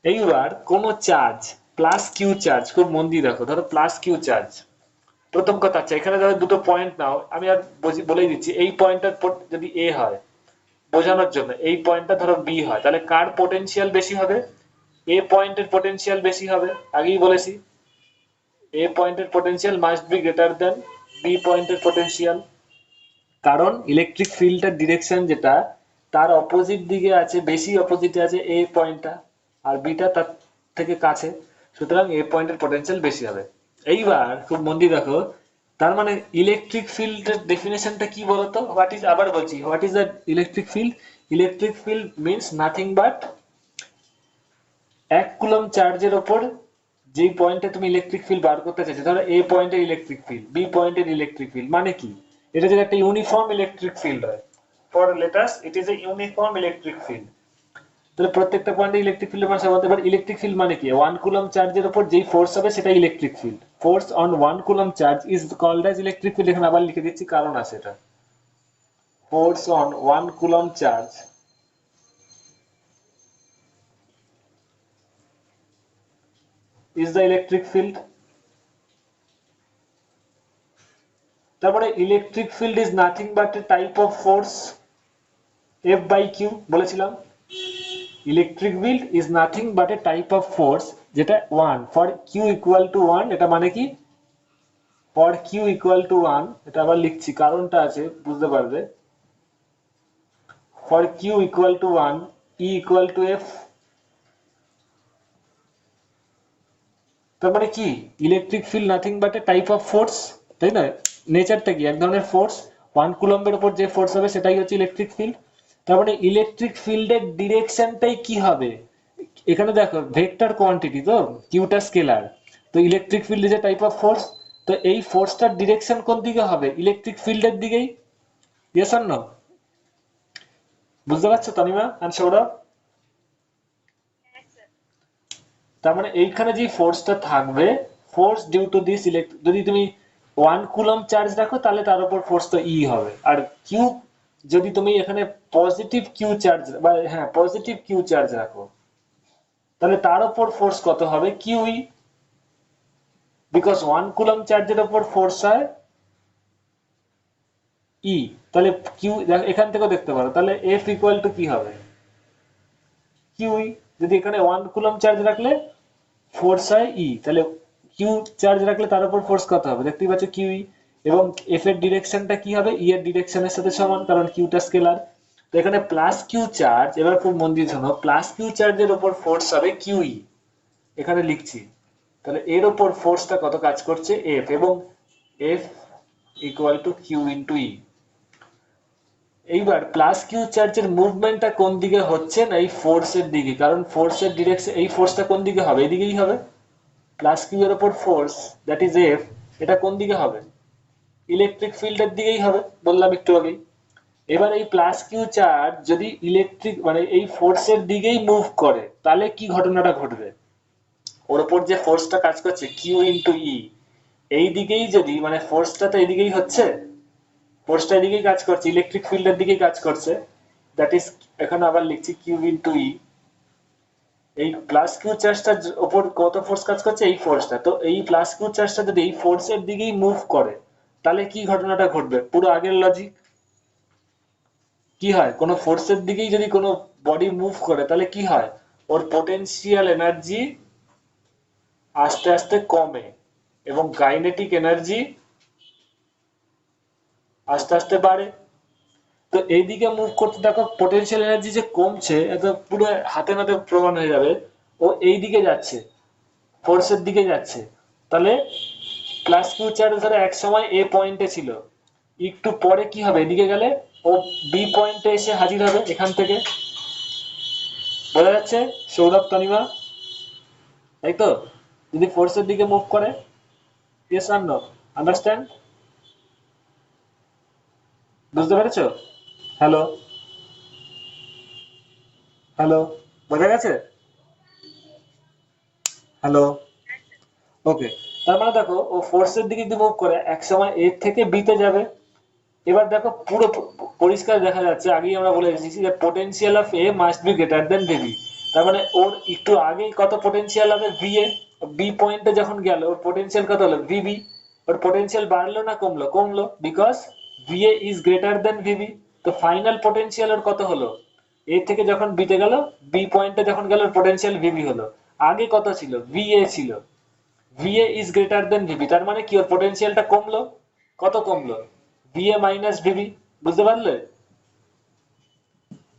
এইবার কোনো চার্জ প্লাস কিউ চার্জ, খুব মন দিয়ে দেখো, ধরো প্লাস কিউ চার্জ। প্রথম কথা, আচ্ছা এখানে ধরো দুটো পয়েন্ট নাও, আমি আর বলেই দিচ্ছি, এই পয়েন্টটার যদি এ হয় বোঝানোর জন্য, এই পয়েন্টটা ধরো বি হয়, তাহলে কার পোটেনশিয়াল বেশি হবে? এ পয়েন্টের পোটেনশিয়াল বেশি হবে, আগেই বলেছি। এ পয়েন্টের potential must be greater than B পয়েন্টের পোটেনশিয়াল, কারণ ইলেকট্রিক ফিল্ডের ডিরেকশন যেটা, তার অপোজিট দিকে আছে, বেশি অপোজিটে আছে এ পয়েন্টটা, আর বিটা তার থেকে কাছে, সুতরাং এ পয়েন্টের পোটেনশিয়াল বেশি হবে। এইবার খুব মন দিয়ে দেখো, তার মানে ইলেকট্রিক ফিল্ডের ডেফিনেশনটা কি বলতো? হোয়াট ইজ, আবার বলছি, what is the electric field? Electric field means nothing but 1 coulomb চার্জের ওপর যেই পয়েন্টে তুমি ইলেকট্রিক ফিল্ড বার করতে চাইছো, ধরো এ পয়েন্টের ইলেকট্রিক ফিল্ড, বি পয়েন্টের ইলেকট্রিক ফিল্ড, মানে কি? এটা যদি একটা ইউনিফর্ম ইলেকট্রিক ফিল্ড হয়, for let us it is a uniform electric field, তাহলে প্রত্যেকটা পয়েন্টে ইলেকট্রিক ফিল্ডের মান সমান। এবার ইলেকট্রিক ফিল্ড মানে কি? 1 কুলম্ব চার্জের উপর যেই ফোর্স হবে সেটা electric field. Force on 1 coulomb charge is called as electric field. এখানে আবার লিখে দিচ্ছি, কারণ আছে এটা। Force on 1 coulomb charge is the electric field. তারপরে electric field is nothing but a type of force F by Q, বলেছিলাম। Electric field is nothing but a type of force, যেটা 1 ফর কিউ ইকুয়াল টু 1। এটা মানে কি? For Q equal to 1, এটা আবার লিখছি, কারণটা আছে, বুঝতে পারবে। For Q equal to 1, E equal to F. তার মানে কি? Electric field nothing but a type of force, তাই না? নেচারটা কি? এক ধরনের ফোর্স, 1 কুলম্বের উপর যে ফোর্স হবে সেটাই হচ্ছে ইলেকট্রিক ফিল্ড। তার মানে ইলেকট্রিক ফিল্ডের ডিরেকশনটাই কি হবে? এখানে দেখো ভেক্টর কোয়ান্টিটি, তো কিউটা স্কেলার, তো electric field is a type of force, তো এই ফোর্সটার ডিরেকশন কোন দিকে হবে? ইলেকট্রিক ফিল্ডের দিকেই। Yes or no? বুঝতে পারছো Tanima and Sourav? Yes, sir. তার মানে এইখানে যে ফোর্সটা থাকবে, ফোর্স ডিউ টু দিস যদি তুমি 1 কুলম্ব চার্জ রাখো তাহলে তার উপর ফোর্স তো ই হবে, আর কিউ যদি তুমি এখানে পজিটিভ কিউ চার্জ, বা হ্যাঁ পজিটিভ কিউ চার্জ রাখো, তাহলে তার উপর ফোর্স কত হবে? কিউই, বিকজ 1 কুলম্ব চার্জের উপর ফোর্স হয় ই। তাহলে কিউ এখান থেকেও দেখতে পারো, তাহলে এফ ইকুয়াল টু কি হবে? কিউই। যদি এখানে 1 কুলম্ব চার্জ রাখলে ফোর্স হয় ই, তাহলে কিউ চার্জ রাখলে তার উপর ফোর্স কত হবে? দেখতেই পাচ্ছ কিউই। এবং এফ এর ডিরেকশনটা কি হবে? ই এর ডিরেকশনের সাথে সমান, কারণ কিউটা স্কেলার। তো এখানে প্লাস কিউ চার্জ, এবার খুব মন দিয়ে শোনো, প্লাস কিউ চার্জের উপর ফোর্স হবে কিউই, এখানে লিখছি। তাহলে এর উপর ফোর্সটা কত কাজ করছে? এফ, এবং F equal to Q into E. এইবার প্লাস কিউ চার্জের মুভমেন্টটা কোন দিকে হচ্ছে? না এই ফোর্সের দিকে, কারণ ফোর্সের ডিরেকশন, এই ফোর্সটা কোন দিকে হবে? এদিকেই হবে। প্লাস কিউ এর উপর ফোর্স, দ্যাট ইজ এফ, এটা কোন দিকে হবে? ইলেকট্রিক ফিল্ডের দিকেই হবে, বললাম একটু আগেই। এবার এই প্লাস কিউ চার্জ যদি ইলেকট্রিক মানে এই ফোর্সের দিকেই মুভ করে, তাহলে কি ঘটনাটা ঘটবে? ওর উপর যে ফোর্সটা কাজ করছে কিউ ইন্টু ই, এই দিকেই যদি, মানে ফোর্সটা তো এইদিকেই হচ্ছে, ফোর্সটা এদিকেই কাজ করছে, ইলেকট্রিক ফিল্ডের দিকেই কাজ করছে, দ্যাট ইজ, এখানে আবার লিখছি কিউ ইন্টু ই। এই প্লাস কিউ চার্জটার উপর কত ফোর্স কাজ করছে? এই ফোর্সটা, তো এই প্লাস কিউ চার্জটা যদি এই ফোর্সের দিকেই মুভ করে, তাহলে কি ঘটনাটা ঘটবে? পুরো আগের লজিক। কি হয়? কোনো ফোর্সের দিকেই যদি কোনো বডি মুভ করে, তাহলে কি হয়? ওর পোটেনশিয়াল এনার্জি আস্তে আস্তে কমে, এবং কাইনেটিক এনার্জি আস্তে আস্তে বাড়ে। তো এইদিকে মুভ করতে দেখো পোটেনশিয়াল এনার্জি যে কমছে, এটা পুরো হাতে নাতে প্রমাণ হয়ে যাবে। ও এই দিকে যাচ্ছে, ফোর্সের দিকে যাচ্ছে। তাহলে প্লাস কিউ চার্জ ধরো এক সময় এ পয়েন্টে ছিল, একটু পরে কি হবে? এদিকে গেলে ও বি পয়েন্টে এসে হাজির হবে এখান থেকে। বোঝা যাচ্ছে সৌরভ, তনিমা? তাই তো? যদি ফোর্সের দিকে মুভ করে। Yes or no? আন্ডারস্ট্যান্ড? বুঝতে পেরেছো? হ্যালো, হ্যালো, বোঝা গেছে? Hello, Yes, sir. ওকে। তার মানে দেখো ও ফোর্সের দিকে যদি মুভ করে এক সময় এর থেকে বিতে যাবে। এবার দেখো পুরো পরিষ্কার দেখা যাচ্ছে, আগেই আমরা বলে এসেছি যে potential of a must be greater then VB. তার মানে ওর একটু আগেই কত পোটেনশিয়াল হবে ভি এ, বি পয়েন্টে যখন গেল ওর পোটেনশিয়াল কত হলো ভিবি। ওর পোটেনশিয়াল বাড়লো না কমলো? কমলো, because V A is greater then VB. তো ফাইনাল পোটেনশিয়াল ওর কত হলো? এ থেকে যখন বিতে গেল, বি পয়েন্টে যখন গেল ওর পোটেনশিয়াল ভিবি হলো। আগে কত ছিল? ভি এ ছিল। VA is greater than VB, তার মানে কি ওর পোটেনশিয়ালটা কমলো। কত কমলো? VA minus VB. বুঝতে পারলে?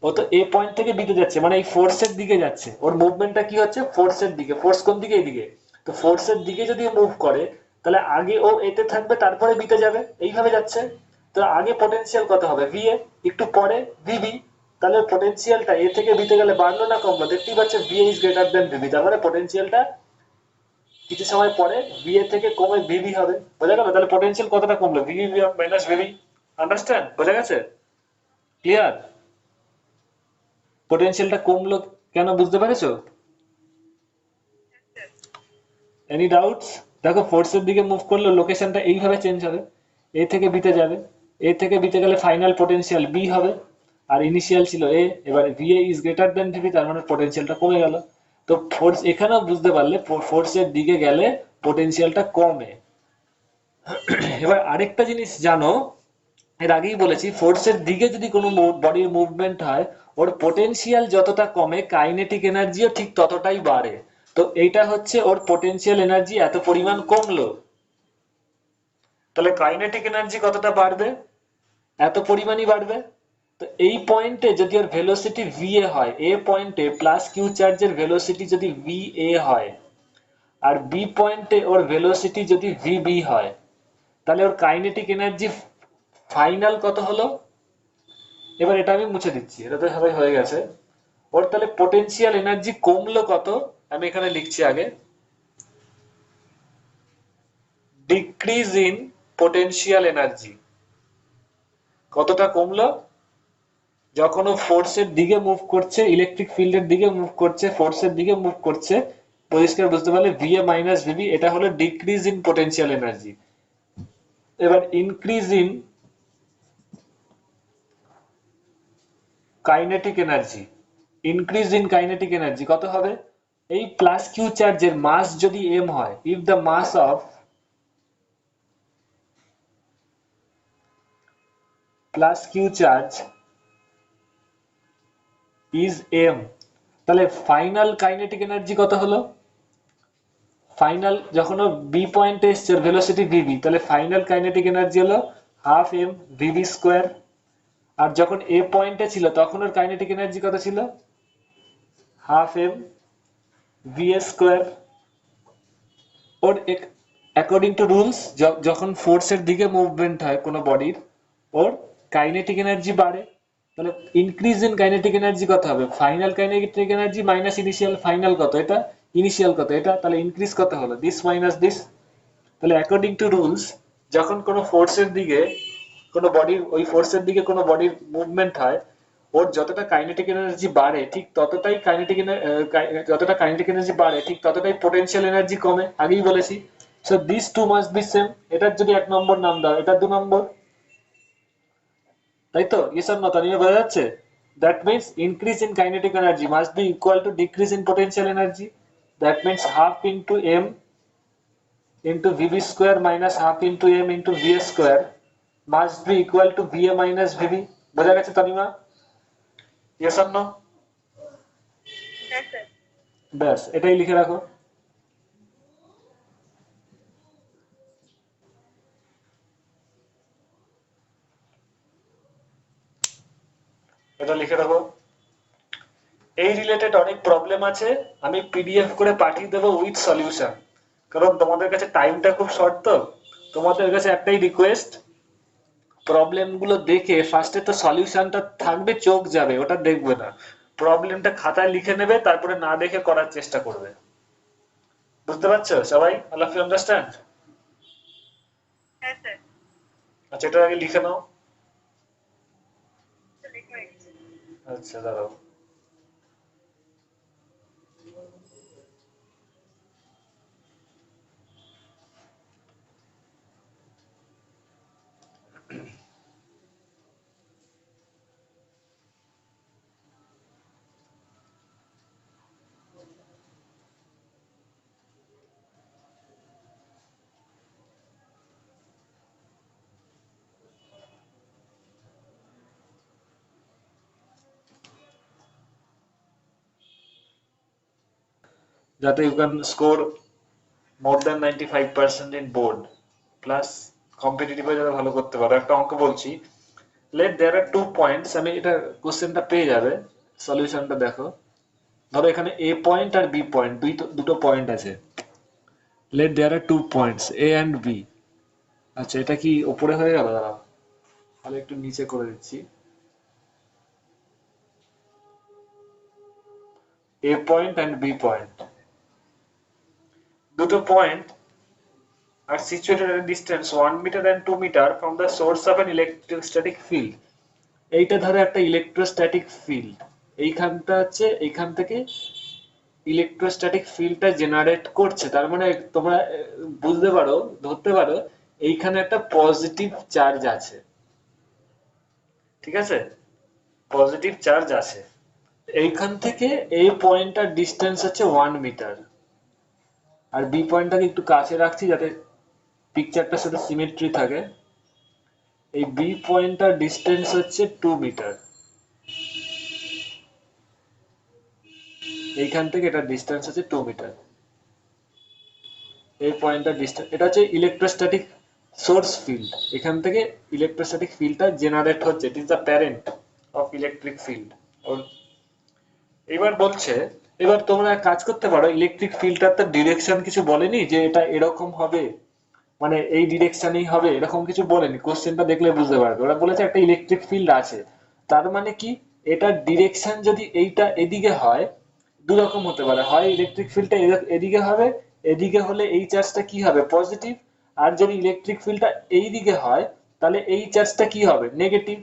ও তো এ পয়েন্ট থেকে বিতে যাচ্ছে, মানে এই ফোর্সের দিকে যাচ্ছে, ওর মুভমেন্টটা কি হচ্ছে? ফোর্সের দিকে। ফোর্স কোন দিকে? এইদিকে। তো ফোর্সের দিকে যদি মুভ করে তাহলে আগে ও এতে থাকবে তারপরে বিতে যাবে, এইভাবে যাচ্ছে। তো আগে পোটেনশিয়াল কত হবে? VA, একটু পরে ভিবি। তাহলে পোটেনশিয়ালটা এ থেকে বিতে গেলে বাড়লো না কমলো? দেখতেই পাচ্ছে VA is greater then VB, তার মানে পোটেনশিয়ালটা কিছু সময় পরে VA থেকে কমে ভিবি হবে। বোঝা গেল? তাহলে পোটেনশিয়াল কতটা কমলো? VB minus VB. আন্ডারস্ট্যান্ড? বোঝা গেছে? ক্লিয়ার? পোটেনশিয়ালটা কমলো কেন বুঝতে পেরেছো? Yes, sir. Any doubts? দেখো ফোর্সের দিকে মুভ করলে লোকেশনটা এইভাবে চেঞ্জ হবে, এ থেকে বিতে যাবে। এ থেকে বিতে গেলে ফাইনাল পোটেনশিয়াল বি হবে, আর ইনিশিয়াল ছিল এ। এবার VA is greater then VB, তার মানে পোটেনশিয়ালটা কমে গেল। তো ফোর্স এখানেও বুঝতে পারলে ফোর্সের দিকে গেলে পোটেনশিয়ালটা কমে। এবার আরেকটা জিনিস জানো, এর আগেই বলেছি ফোর্সের দিকে যদি কোনো বডির মুভমেন্ট হয় ওর পোটেনশিয়াল যতটা কমে কাইনেটিক এনার্জিও ঠিক ততটাই বাড়ে। তো এইটা হচ্ছে ওর পোটেনশিয়াল এনার্জি এত পরিমাণ কমলো, তাহলে কাইনেটিক এনার্জি কতটা বাড়বে? এত পরিমাণই বাড়বে। তো এই পয়েন্টে যদি ওর ভেলোসিটি ভিএ হয়, এ পয়েন্টে প্লাস কিউ চার্জের ভেলোসিটি যদি ভিএ হয় আর বি পয়েন্টে ওর ভেলোসিটি যদি ভিবি হয়, তাহলে ওর কাইনেটিক এনার্জি ফাইনাল কত হলো? এবার এটা আমি মুছে দিচ্ছি, এটা তো সবাই হয়ে গেছে। ওর তাহলে পোটেনশিয়াল এনার্জি কমলো কত? আমি এখানে লিখছি আগে, ডিক্রিজ ইন পোটেনশিয়াল এনার্জি। কতটা কমলো? যখন ও ফোর্সের দিকে মুভ করছে, ইলেকট্রিক ফিল্ডের দিকে মুভ করছে, ফোর্সের দিকে মুভ করছে, পরিষ্কার বুঝতে পারলে ভিএ মাইনাস ভিবি, এটা হলো ডিক্রিজ ইন পোটেনশিয়াল এনার্জি। এবার increase in kinetic energy. Increase in kinetic energy কত হবে? এই প্লাস কিউ চার্জের মাস যদি এম হয়, if the mass of plus Q charge is M, তাহলে ফাইনাল কাইনেটিক এনার্জি কত হলো? ফাইনাল যখন ও বি পয়েন্টে এসছে ওর ভেলোসিটি ভিবি, তাহলে ফাইনাল কাইনেটিক এনার্জি হলো হাফ এম ভিবি স্কোয়ার। আর যখন এ পয়েন্টে ছিল তখন ওর কাইনেটিক এনার্জি কত ছিল? Half M VA square. ওর অ্যাকর্ডিং টু রুলস যখন ফোর্সের দিকে মুভমেন্ট হয় কোনো বডির, ওর কাইনেটিক এনার্জি বাড়ে। তাহলে ইনক্রিজ ইন কাইনেটিক এনার্জি কত হবে? Final kinetic energy minus initial, final কত এটা, ইনিশিয়াল কত এটা, তাহলে ইনক্রিজ কত হলো? This minus this. তাহলে অ্যাকর্ডিং টু রুলস যখন কোনো ফোর্সের দিকে কোনো বডির, ওই ফোর্সের দিকে কোনো বডির মুভমেন্ট হয়, ওর যতটা কাইনেটিক এনার্জি বাড়ে ঠিক ততটাই যতটা কাইনেটিক এনার্জি বাড়ে ঠিক ততটাই পোটেনশিয়াল এনার্জি কমে, আগেই বলেছি। So this two must be same. এটার যদি 1 নম্বর নাম দাও, এটা 2 নম্বর, তাই তো? ইয়েস অর নো তানিয়া, বোঝা যাচ্ছে? That means increase in kinetic energy must be equal to decrease in potential energy. That means half into M into VB square minus half into M into VA square must be equal to VA minus VB. বোঝা গেছে Tanima? Yes or no? Yes, sir. ব্যাস এটাই লিখে রাখো। এটা লিখে রাখো। এই রিলেটেড অনেক প্রবলেম আছে, আমি পিডিএফ করে পাঠিয়ে দেবো উইথ সলিউশন, কারণ তোমাদের কাছে টাইমটা খুব শর্ট। তো তোমাদের কাছে একটাই রিকোয়েস্ট, প্রবলেম গুলো দেখে ফার্স্টে তো সলিউশনটা থাকবে, চোখ যাবে, ওটা দেখবে না। প্রবলেমটা খাতায় লিখে নেবে, তারপরে না দেখে করার চেষ্টা করবে। বুঝতে পারছো সবাই? All of you understand? Yes, sir. আচ্ছা এটা আগে লিখে নাও। So, request. আচ্ছা দাঁড়াও। যাতে you can score more than 95% in board plus কম্পিটিটিভে যাতে ভালো করতে পারো। একটা অঙ্ক বলছি, লেট দেয়ার আর 2 পয়েন্টস, আমি এটা কোশ্চেনটা পেয়ে যাবে, সলিউশনটা দেখো। ধরো এখানে এ পয়েন্ট আর বি পয়েন্ট, দুটো পয়েন্ট আছে। Let there are 2 points A and B. আচ্ছা, এটা কি ওপরে হয়ে গেল? দাঁড়াও, তাহলে একটু নিচে করে দিচ্ছি। এ পয়েন্ট অ্যান্ড বি পয়েন্ট, দুটো point are situated at a distance 1 meter and 2 meter from the source of an electrostatic field. এইটা ধরো একটা ইলেকট্রোস্ট্যাটিক ফিল্ড, এইখানটা হচ্ছে, এইখান থেকে ইলেকট্রোস্ট্যাটিক ফিল্ডটা জেনারেট করছে। তার মানে তোমরা বুঝতে পারো, ধরতে পারো এইখানে একটা পজিটিভ চার্জ আছে, ঠিক আছে? পজিটিভ চার্জ আছে। এইখান থেকে এই পয়েন্টটার ডিস্টেন্স হচ্ছে 1 মিটার, আর বি পয়েন্টটাকে একটু কাছে রাখছি যাতে পিকচারটার সাথে সিমেট্রি থাকে। এই বি পয়েন্টটার ডিস্টেন্স হচ্ছে 2 মিটার, এইখান থেকে এটার ডিস্টেন্স হচ্ছে 2 মিটার। এই পয়েন্টটার ডিস্টেন্স, এটা হচ্ছে ইলেকট্রোস্ট্যাটিক সোর্স ফিল্ড। এখান থেকে ইলেকট্রোস্ট্যাটিক ফিল্ডটা জেনারেট হচ্ছে, it is the parent of electric field. এবার বলছে, এবার তোমরা এক কাজ করতে পারো, ইলেকট্রিক ফিল্ডটার তো ডিরেকশন কিছু বলেনি যে এটা এরকম হবে, মানে এই ডিরেকশনেই হবে, এরকম কিছু বলেনি। কোশ্চেনটা দেখলে বুঝতে পারবে, ওরা বলেছে একটা ইলেকট্রিক ফিল্ড আছে। তার মানে কি, এটার ডিরেকশন যদি এইটা এদিকে হয়, দু রকম হতে পারে, হয় ইলেকট্রিক ফিল্ডটা এদিকে হবে, এদিকে হলে এই চার্জটা কি হবে, পজিটিভ। আর যদি ইলেকট্রিক ফিল্ডটা এই দিকে হয়, তাহলে এই চার্জটা কি হবে, নেগেটিভ।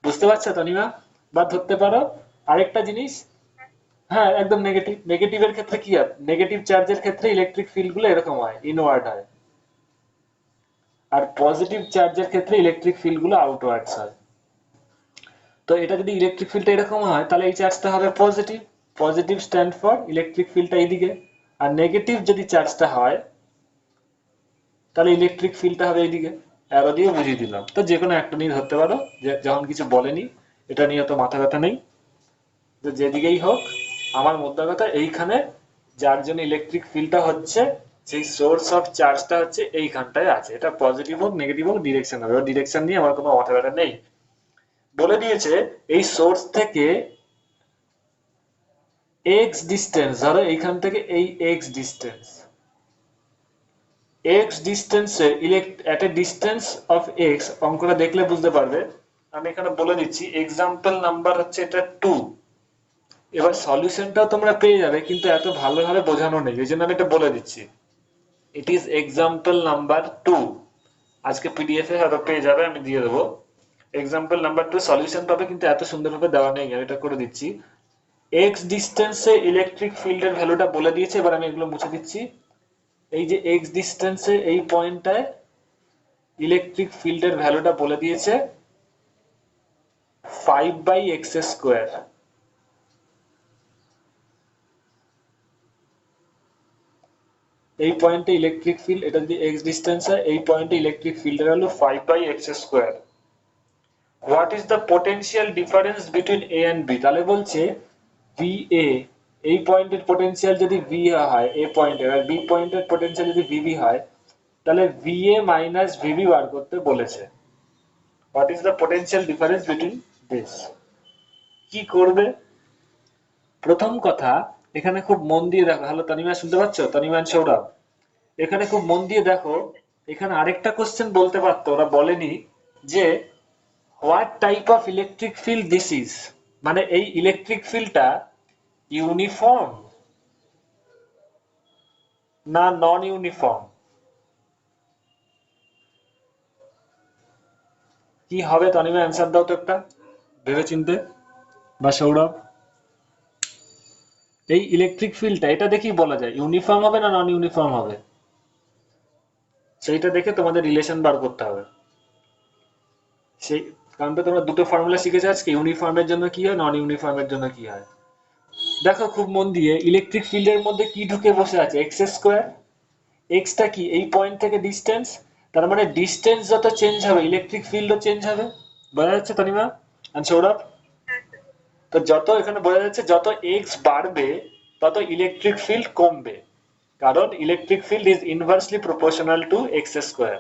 বুঝতে পারছো তনিমা? বা ধরতে পারো আরেকটা জিনিস, হ্যাঁ একদম নেগেটিভ। নেগেটিভের ক্ষেত্রে কি হয়, নেগেটিভ চার্জের ক্ষেত্রে ইলেকট্রিক ফিল্ড গুলো এরকম হয়, ইনওয়ার্ড হয়। আর পজিটিভ চার্জের ক্ষেত্রে ইলেকট্রিক ফিল্ড গুলো আউটওয়ার্ডস হয়। তো এটা যদি ইলেকট্রিক ফিল্ডটা এরকম হয়, তাহলে এই চার্জটা হবে positive, positive stand for electric ফিল্ডটা এইদিকে। আর নেগেটিভ যদি চার্জটা হয়, তাহলে ইলেকট্রিক ফিল্ডটা হবে এইদিকে। অ্যারো দিয়ে বুঝিয়ে দিলাম। তো যে কোনো একটা নিয়ে ধরতে পারো, যে যখন কিছু বলেনি, এটা নিয়ে তো মাথা ব্যথা নেই। তো যেদিকেই হোক, আমার মোদ্দা কথা এইখানে যার জন্য ইলেকট্রিক ফিল্ডটা হচ্ছে, সেই সোর্স অফ চার্জটা হচ্ছে এইখানটায় আছে। এটা পজিটিভ হোক নেগেটিভ হোক, ডিরেকশন হবে, ডিরেকশন নিয়ে আমার কোনো মাথা ব্যথা নেই। বলে দিয়েছে এই সোর্স থেকে এক্স ডিস্টেন্স, ধরো এইখান থেকে এই এক্স ডিস্টেন্স, এক্স ডিস্টেন্সে at a distance of X, অঙ্কটা দেখলে বুঝতে পারবে। আমি এখানে বলে দিচ্ছি, এক্সাম্পল নাম্বার হচ্ছে এটা 2। এবার সলিউশনটাও তোমরা পেয়ে যাবে, কিন্তু এত ভালোভাবে বোঝানো নেই, এই জন্য আমি এটা বলে দিচ্ছি। It is example number 2। আজকে পিডিএফ এ হয়তো পেয়ে যাবে, আমি দিয়ে দেবো। এক্সাম্পল নাম্বার 2 সলিউশন পাবে, কিন্তু এত সুন্দরভাবে দেওয়া নেই, আমি এটা করে দিচ্ছি। এক্স ডিস্টেন্সে ইলেকট্রিক ফিল্ডের ভ্যালুটা বলে দিয়েছে, এবার আমি এগুলো মুছে দিচ্ছি। এই যে এক্স ডিস্টেন্সে এই পয়েন্টটায় ইলেকট্রিক ফিল্ডের ভ্যালুটা বলে দিয়েছে 5/x²। এই পয়েন্টে ইলেকট্রিক ফিল্ড, এটা যদি এক্স ডিস্টেন্স হয়, এই পয়েন্টে ইলেকট্রিক ফিল্ডের value 5/x²। What is the potential difference between A and B? তাহলে বলছে VA, এই পয়েন্টের পোটেনশিয়াল যদি ভি হয় এ পয়েন্টের, আর বি পয়েন্টের পোটেনশিয়াল যদি ভিবি হয়, তাহলে VA মাইনাস ভিবি বার করতে বলেছে। What is the potential difference between this? কি করবে? প্রথম কথা, এখানে খুব মন দিয়ে দেখো। হ্যালো তনিমা, শুনতে পাচ্ছ? তনিমা and সৌরভ, এখানে খুব মন দিয়ে দেখো। এখানে আরেকটা কোশ্চেন বলতে পারতো, ওরা বলেনি যে what type of electric field this is, মানে এই ইলেকট্রিক ফিল্ডটা ইউনিফর্ম না নন ইউনিফর্ম, কি হবে? তনিমা অ্যান্সার দাও তো একটা ভেবে চিনতে, বা সৌরভ। এই ইলেকট্রিক ফিল্ডটা, এটা দেখেই বলা যায় ইউনিফর্ম হবে না নন ইউনিফর্ম হবে, সেইটা দেখে তোমাদের রিলেশন বার করতে হবে। সেই কারণ তো তোমরা দুটো ফর্মুলা শিখেছো আজকে, ইউনিফর্মের জন্য কি হয়, নন ইউনিফর্মের জন্য কি হয়। দেখো খুব মন দিয়ে, ইলেকট্রিক ফিল্ডের মধ্যে কি ঢুকে বসে আছে, x²। এক্সটা কি, এই পয়েন্ট থেকে ডিস্টেন্স। তার মানে ডিস্টেন্স যত চেঞ্জ হবে, ইলেকট্রিক ফিল্ডও চেঞ্জ হবে। বোঝা যাচ্ছে তনিমা and সৌরভ? হ্যাঁ স্যার। তো যত এখানে বোঝা যাচ্ছে, যত এক্স বাড়বে, তত ইলেকট্রিক ফিল্ড কমবে, কারণ electric field is inversely proportional to x square.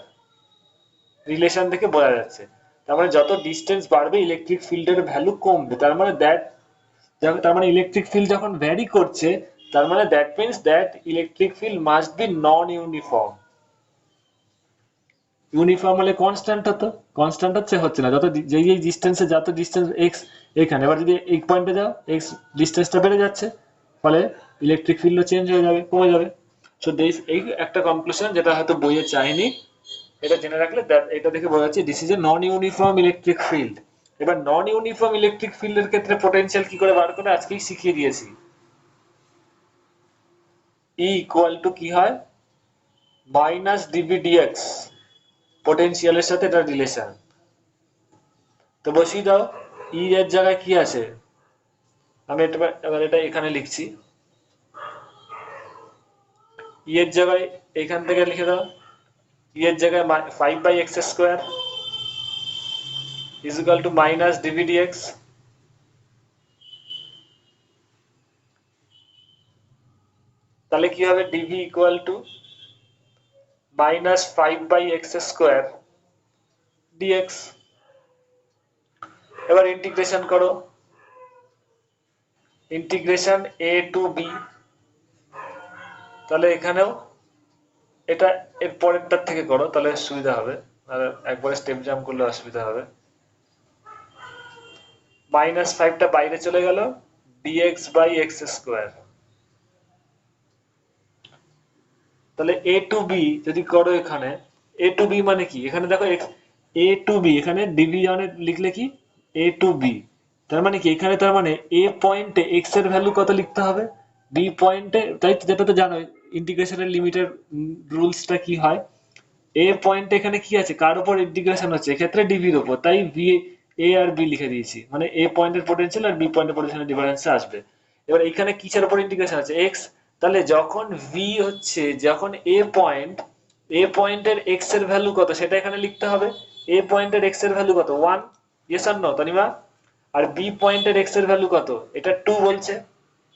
Relation থেকে বোঝা যাচ্ছে, তার মানে যত ডিস্টেন্স বাড়বে ইলেকট্রিক ফিল্ডের ভ্যালু কমবে। তার মানে তার মানে ইলেকট্রিক ফিল্ড যখন ভ্যারি করছে, তার মানে that means that electric field must be non uniform. Uniform হলে কনস্ট্যান্ট হতো, কনস্ট্যান্ট হচ্ছে না। যত যেই যেই ডিস্টেন্সে যত ডিস্টেন্স এক্স, এখানে এবার যদি এই পয়েন্টে যাও, এক্স ডিস্টেন্সটা বেড়ে যাচ্ছে, ফলে ইলেকট্রিক ফিল্ডও চেঞ্জ হয়ে যাবে, কমে যাবে। সো দিস এই একটা কনক্লুশন যেটা হয়তো বইয়ে চাইনি, এটা জেনে রাখলে এটা দেখে বোঝা যাচ্ছে this is a non uniform electric field. এবার নন ইউনিফর্ম ইলেকট্রিক ফিল্ডের ক্ষেত্রে পোটেনশিয়াল কি করে বার করে আজকেই শিখিয়ে দিয়েছি। ই ইকুয়াল টু কি হয়, মাইনাস ডিভি ডিএক্স, পোটেনশিয়ালের সাথে এটা রিলেশন। তো বসিয়ে দাও, ই এর জায়গায় কি আছে, আমি এবার এটা এখানে লিখছি। ই এর জায়গায় এখান থেকে লিখে দাও, ই এর জায়গায় 5/x² is equal to minus dv dx। তাহলে কি হবে, dv equal to minus 5/x² dx। এবার ইন্টিগ্রেশন করো, ইন্টিগ্রেশন a to b, তাহলে এখানেও এটা এর পরেরটার থেকে করো, তাহলে সুবিধা হবে, আর একবারে স্টেপ জাম্প করলে অসুবিধা হবে। -5টা বাইরে চলে গেল, dx/x²। তাহলে a to b যদি করো, এখানে a to b মানে কি, এখানে দেখো a to b, এখানে ডিভিশনে লিখলে কি a to b, তার মানে কি এখানে, তার মানে a পয়েন্টে x এর ভ্যালু কত লিখতে হবে, b পয়েন্টে, তাই যেটা তো জানো ইন্টিগ্রেশনের লিমিটের রুলসটা কি হয়, a পয়েন্টে এখানে কি আছে, কার উপর ইন্টিগ্রেশন হচ্ছে, এক্ষেত্রে ডিভির উপর, তাই v a আর b লিখে দিয়েছি, মানে a পয়েন্টের পোটেনশিয়াল আর b পয়েন্টের পোটেনশিয়ালের ডিফারেন্স আসবে। এবার এখানে কিসের উপর ইন্টিগ্রেশন আছে, x, তাহলে যখন v হচ্ছে, যখন a পয়েন্টের x এর ভ্যালু কত সেটা এখানে লিখতে হবে, a পয়েন্টের x এর ভ্যালু কত 1, ইয়েস অর নো তানিমা, আর b পয়েন্টের x এর ভ্যালু কত, এটা 2 বলছে,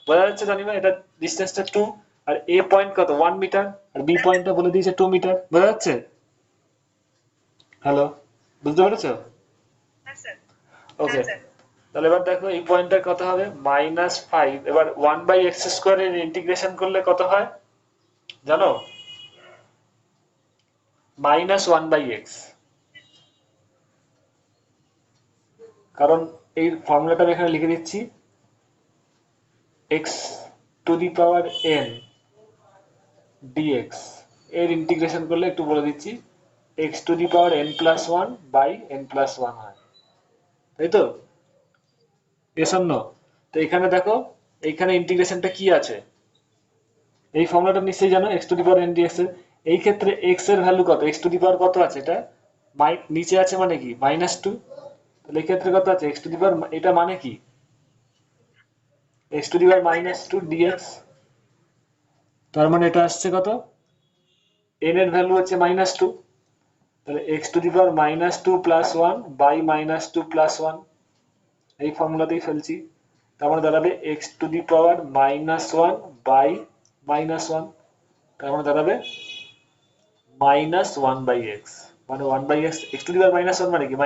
বোঝা যাচ্ছে তানিমা, এটা ডিসটেন্সটা 2, আর a পয়েন্ট কত 1 মিটার, আর b পয়েন্টটা বলে দিয়েছে 2 মিটার, বোঝা যাচ্ছে? হ্যালো, বুঝতে পেরেছো? হ্যাঁ স্যার। ওকে, হ্যাঁ স্যার। তাহলে এবার দেখো এই পয়েন্টটার কত হবে, -5, এবার 1/x² এর ইন্টিগ্রেশন করলে কত হয় জানো, -1/x, কারণ এই ফর্মুলাটা আমি এখানে লিখে দিচ্ছি, x⁴n dx এর ইন্টিগ্রেশন করলে একটু বলে দিচ্ছি, x⁴n+1/n+1 হয়, তাই তো, এস অর নো? তো এখানে দেখো, এইখানে ইন্টিগ্রেশনটা কি আছে, এই ফর্মুলাটা নিশ্চয়ই জানো, x⁴n dx এর, এই ক্ষেত্রে x এর ভ্যালু কত, x⁴ কত আছে, এটা নিচে আছে মানে কি -2, তাহলে এই ক্ষেত্রে কত আছে x⁴, এটা মানে কি x⁻² dx, তার মানে এটা আসছে কত, n এর ভ্যালু হচ্ছে -2, তাহলে x⁻² + 1/-2 + 1, এই ফর্মুলাতেই ফেলছি, তার মানে দাঁড়াবে x⁻1/-1, তার মানে দাঁড়াবে -1/x, মানে 1/x, x⁻1 মানে কি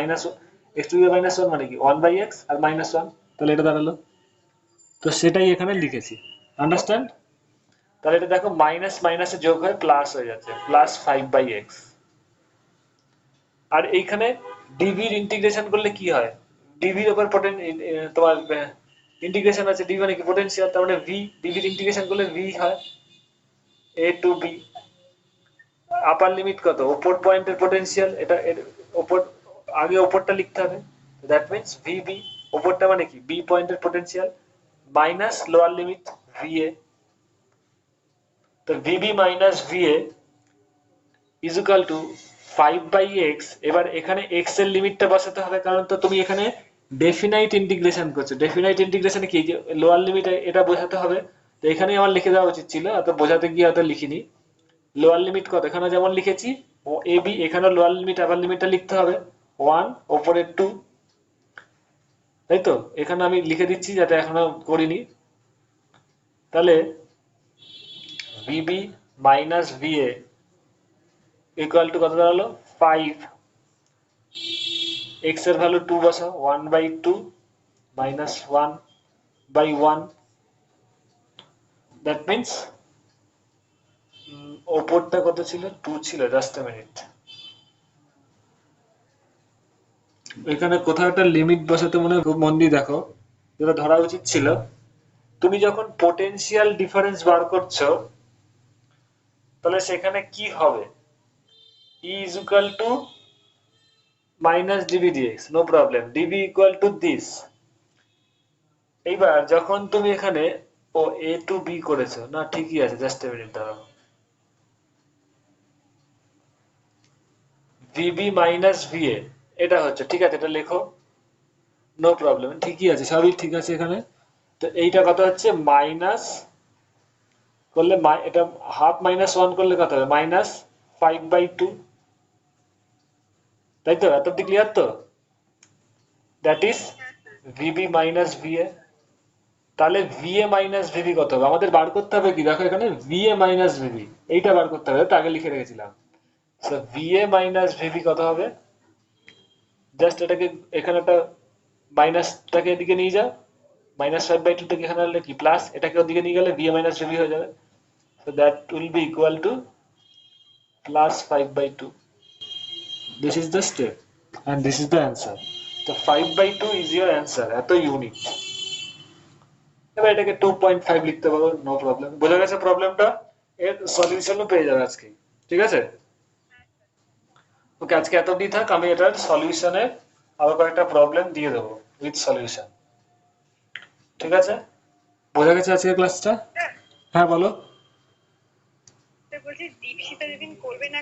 x⁻1 মানে কি 1/x আর -1, তাহলে এটা দাঁড়ালো, তো সেটাই এখানে লিখেছি, আন্ডারস্ট্যান্ড? তাহলে এটা দেখো মাইনাস মাইনাসে যোগ হয়ে প্লাস হয়ে যাচ্ছে, +5/x। আর এইখানে ডিভির ইন্টিগ্রেশন করলে কি হয়, ডিভির উপর তোমার ইন্টিগ্রেশন আছে, ডি মানে কি পোটেনশিয়াল, তার মানে ভি, ডিভির ইন্টিগ্রেশন করলে ভি হয়, a to b, upper limit কত, ওপর পয়েন্টের পোটেনশিয়াল, এটা এর ওপর, আগে ওপরটা লিখতে হবে, দ্যাট মিন্স ভিবি, ওপরটা মানে কি বি পয়েন্টের potential, minus lower limit VA, তো VB minus VA is equal to 5/x। এবার এখানে x এর লিমিটটা বসাতে হবে, কারণ তো তুমি এখানে ডেফিনাইট ইন্টিগ্রেশন করছো, ডেফিনাইট ইন্টিগ্রেশনে কি লোয়ার লিমিট এটা বোঝাতে হবে, তো এখানে আমার লিখে দেওয়া উচিত ছিল, অত বোঝাতে গিয়ে অত লিখিনি। লোয়ার লিমিট কত, এখানে যেমন লিখেছি ও এ বি, এখানে লোয়ার লিমিট আপার লিমিটটা লিখতে হবে 1, ওপরে 2, তাই তো, এখানে আমি লিখে দিচ্ছি যাতে এখনো করিনি, তাহলে VB minus VA equal to কত দাঁড়ালো 5, এক্স এর ভ্যালু 2 বসাও, 1/2 মাইনাস 1/1, দ্যাট মিনস ওপরটা কত ছিল 2 ছিল, জাস্ট এ মিনিট, এখানে কোথাও একটা লিমিট বসাতে মনে হয়, খুব মন দিয়ে দেখো, যেটা ধরা উচিত ছিল, তুমি যখন পোটেনশিয়াল ডিফারেন্স বার করছো তাহলে সেখানে কি হবে, E is equal to minus dv dx, no problem, dv equal to this। এইবার যখন তুমি এখানে ও a to b করেছো, না ঠিকই আছে, জাস্ট এ মিনিট দাঁড়াও, vb মাইনাস va এটা হচ্ছে, ঠিক আছে, এটা লেখো, নো প্রবলেম, ঠিকই আছে, সবই ঠিক আছে এখানে। তো এইটা কত হচ্ছে মাইনাস করলে এটা হাফ মাইনাস 1 করলে কত হবে মাইনাস 5/2, তাই তো, এত অব্দি ক্লিয়ার তো? That is VB minus VA. তাহলে ভিএ মাইনাস ভিবি কত হবে, আমাদের বার করতে হবে কি, দেখো এখানে ভিএ মাইনাস ভিবি, এইটা বার করতে হবে, তো আগে লিখে রেখেছিলাম। সো ভিএ মাইনাস ভিবি কত হবে, জাস্ট এটাকে এখানে একটা মাইনাসটাকে এদিকে নিয়ে যাও, -5/2 থেকে এখানে আনলে কি প্লাস, এটাকে ওদিকে নিয়ে গেলে ভিএ মাইনাস ভিবি হয়ে যাবে। So that will be equal to plus 5/2। This is the step and this is the answer. So 5/2 is your answer, এত ইউনিট। এবার এটাকে 2.5 লিখতে পারো, নো প্রবলেম, বোঝা গেছে প্রবলেমটা, এর সলিউশনও পেয়ে যাবে আজকে, ঠিক আছে? ওকে, আজকে এত অবধি থাক, আমি এটার সলিউশনে আবার কয়েকটা প্রবলেম দিয়ে দেবো উইথ সলিউশন, ঠিক আছে? বোঝা গেছে আজকের ক্লাসটা? স্যার হ্যাঁ বলো। বলছি দীপশিতা যেদিন করবে না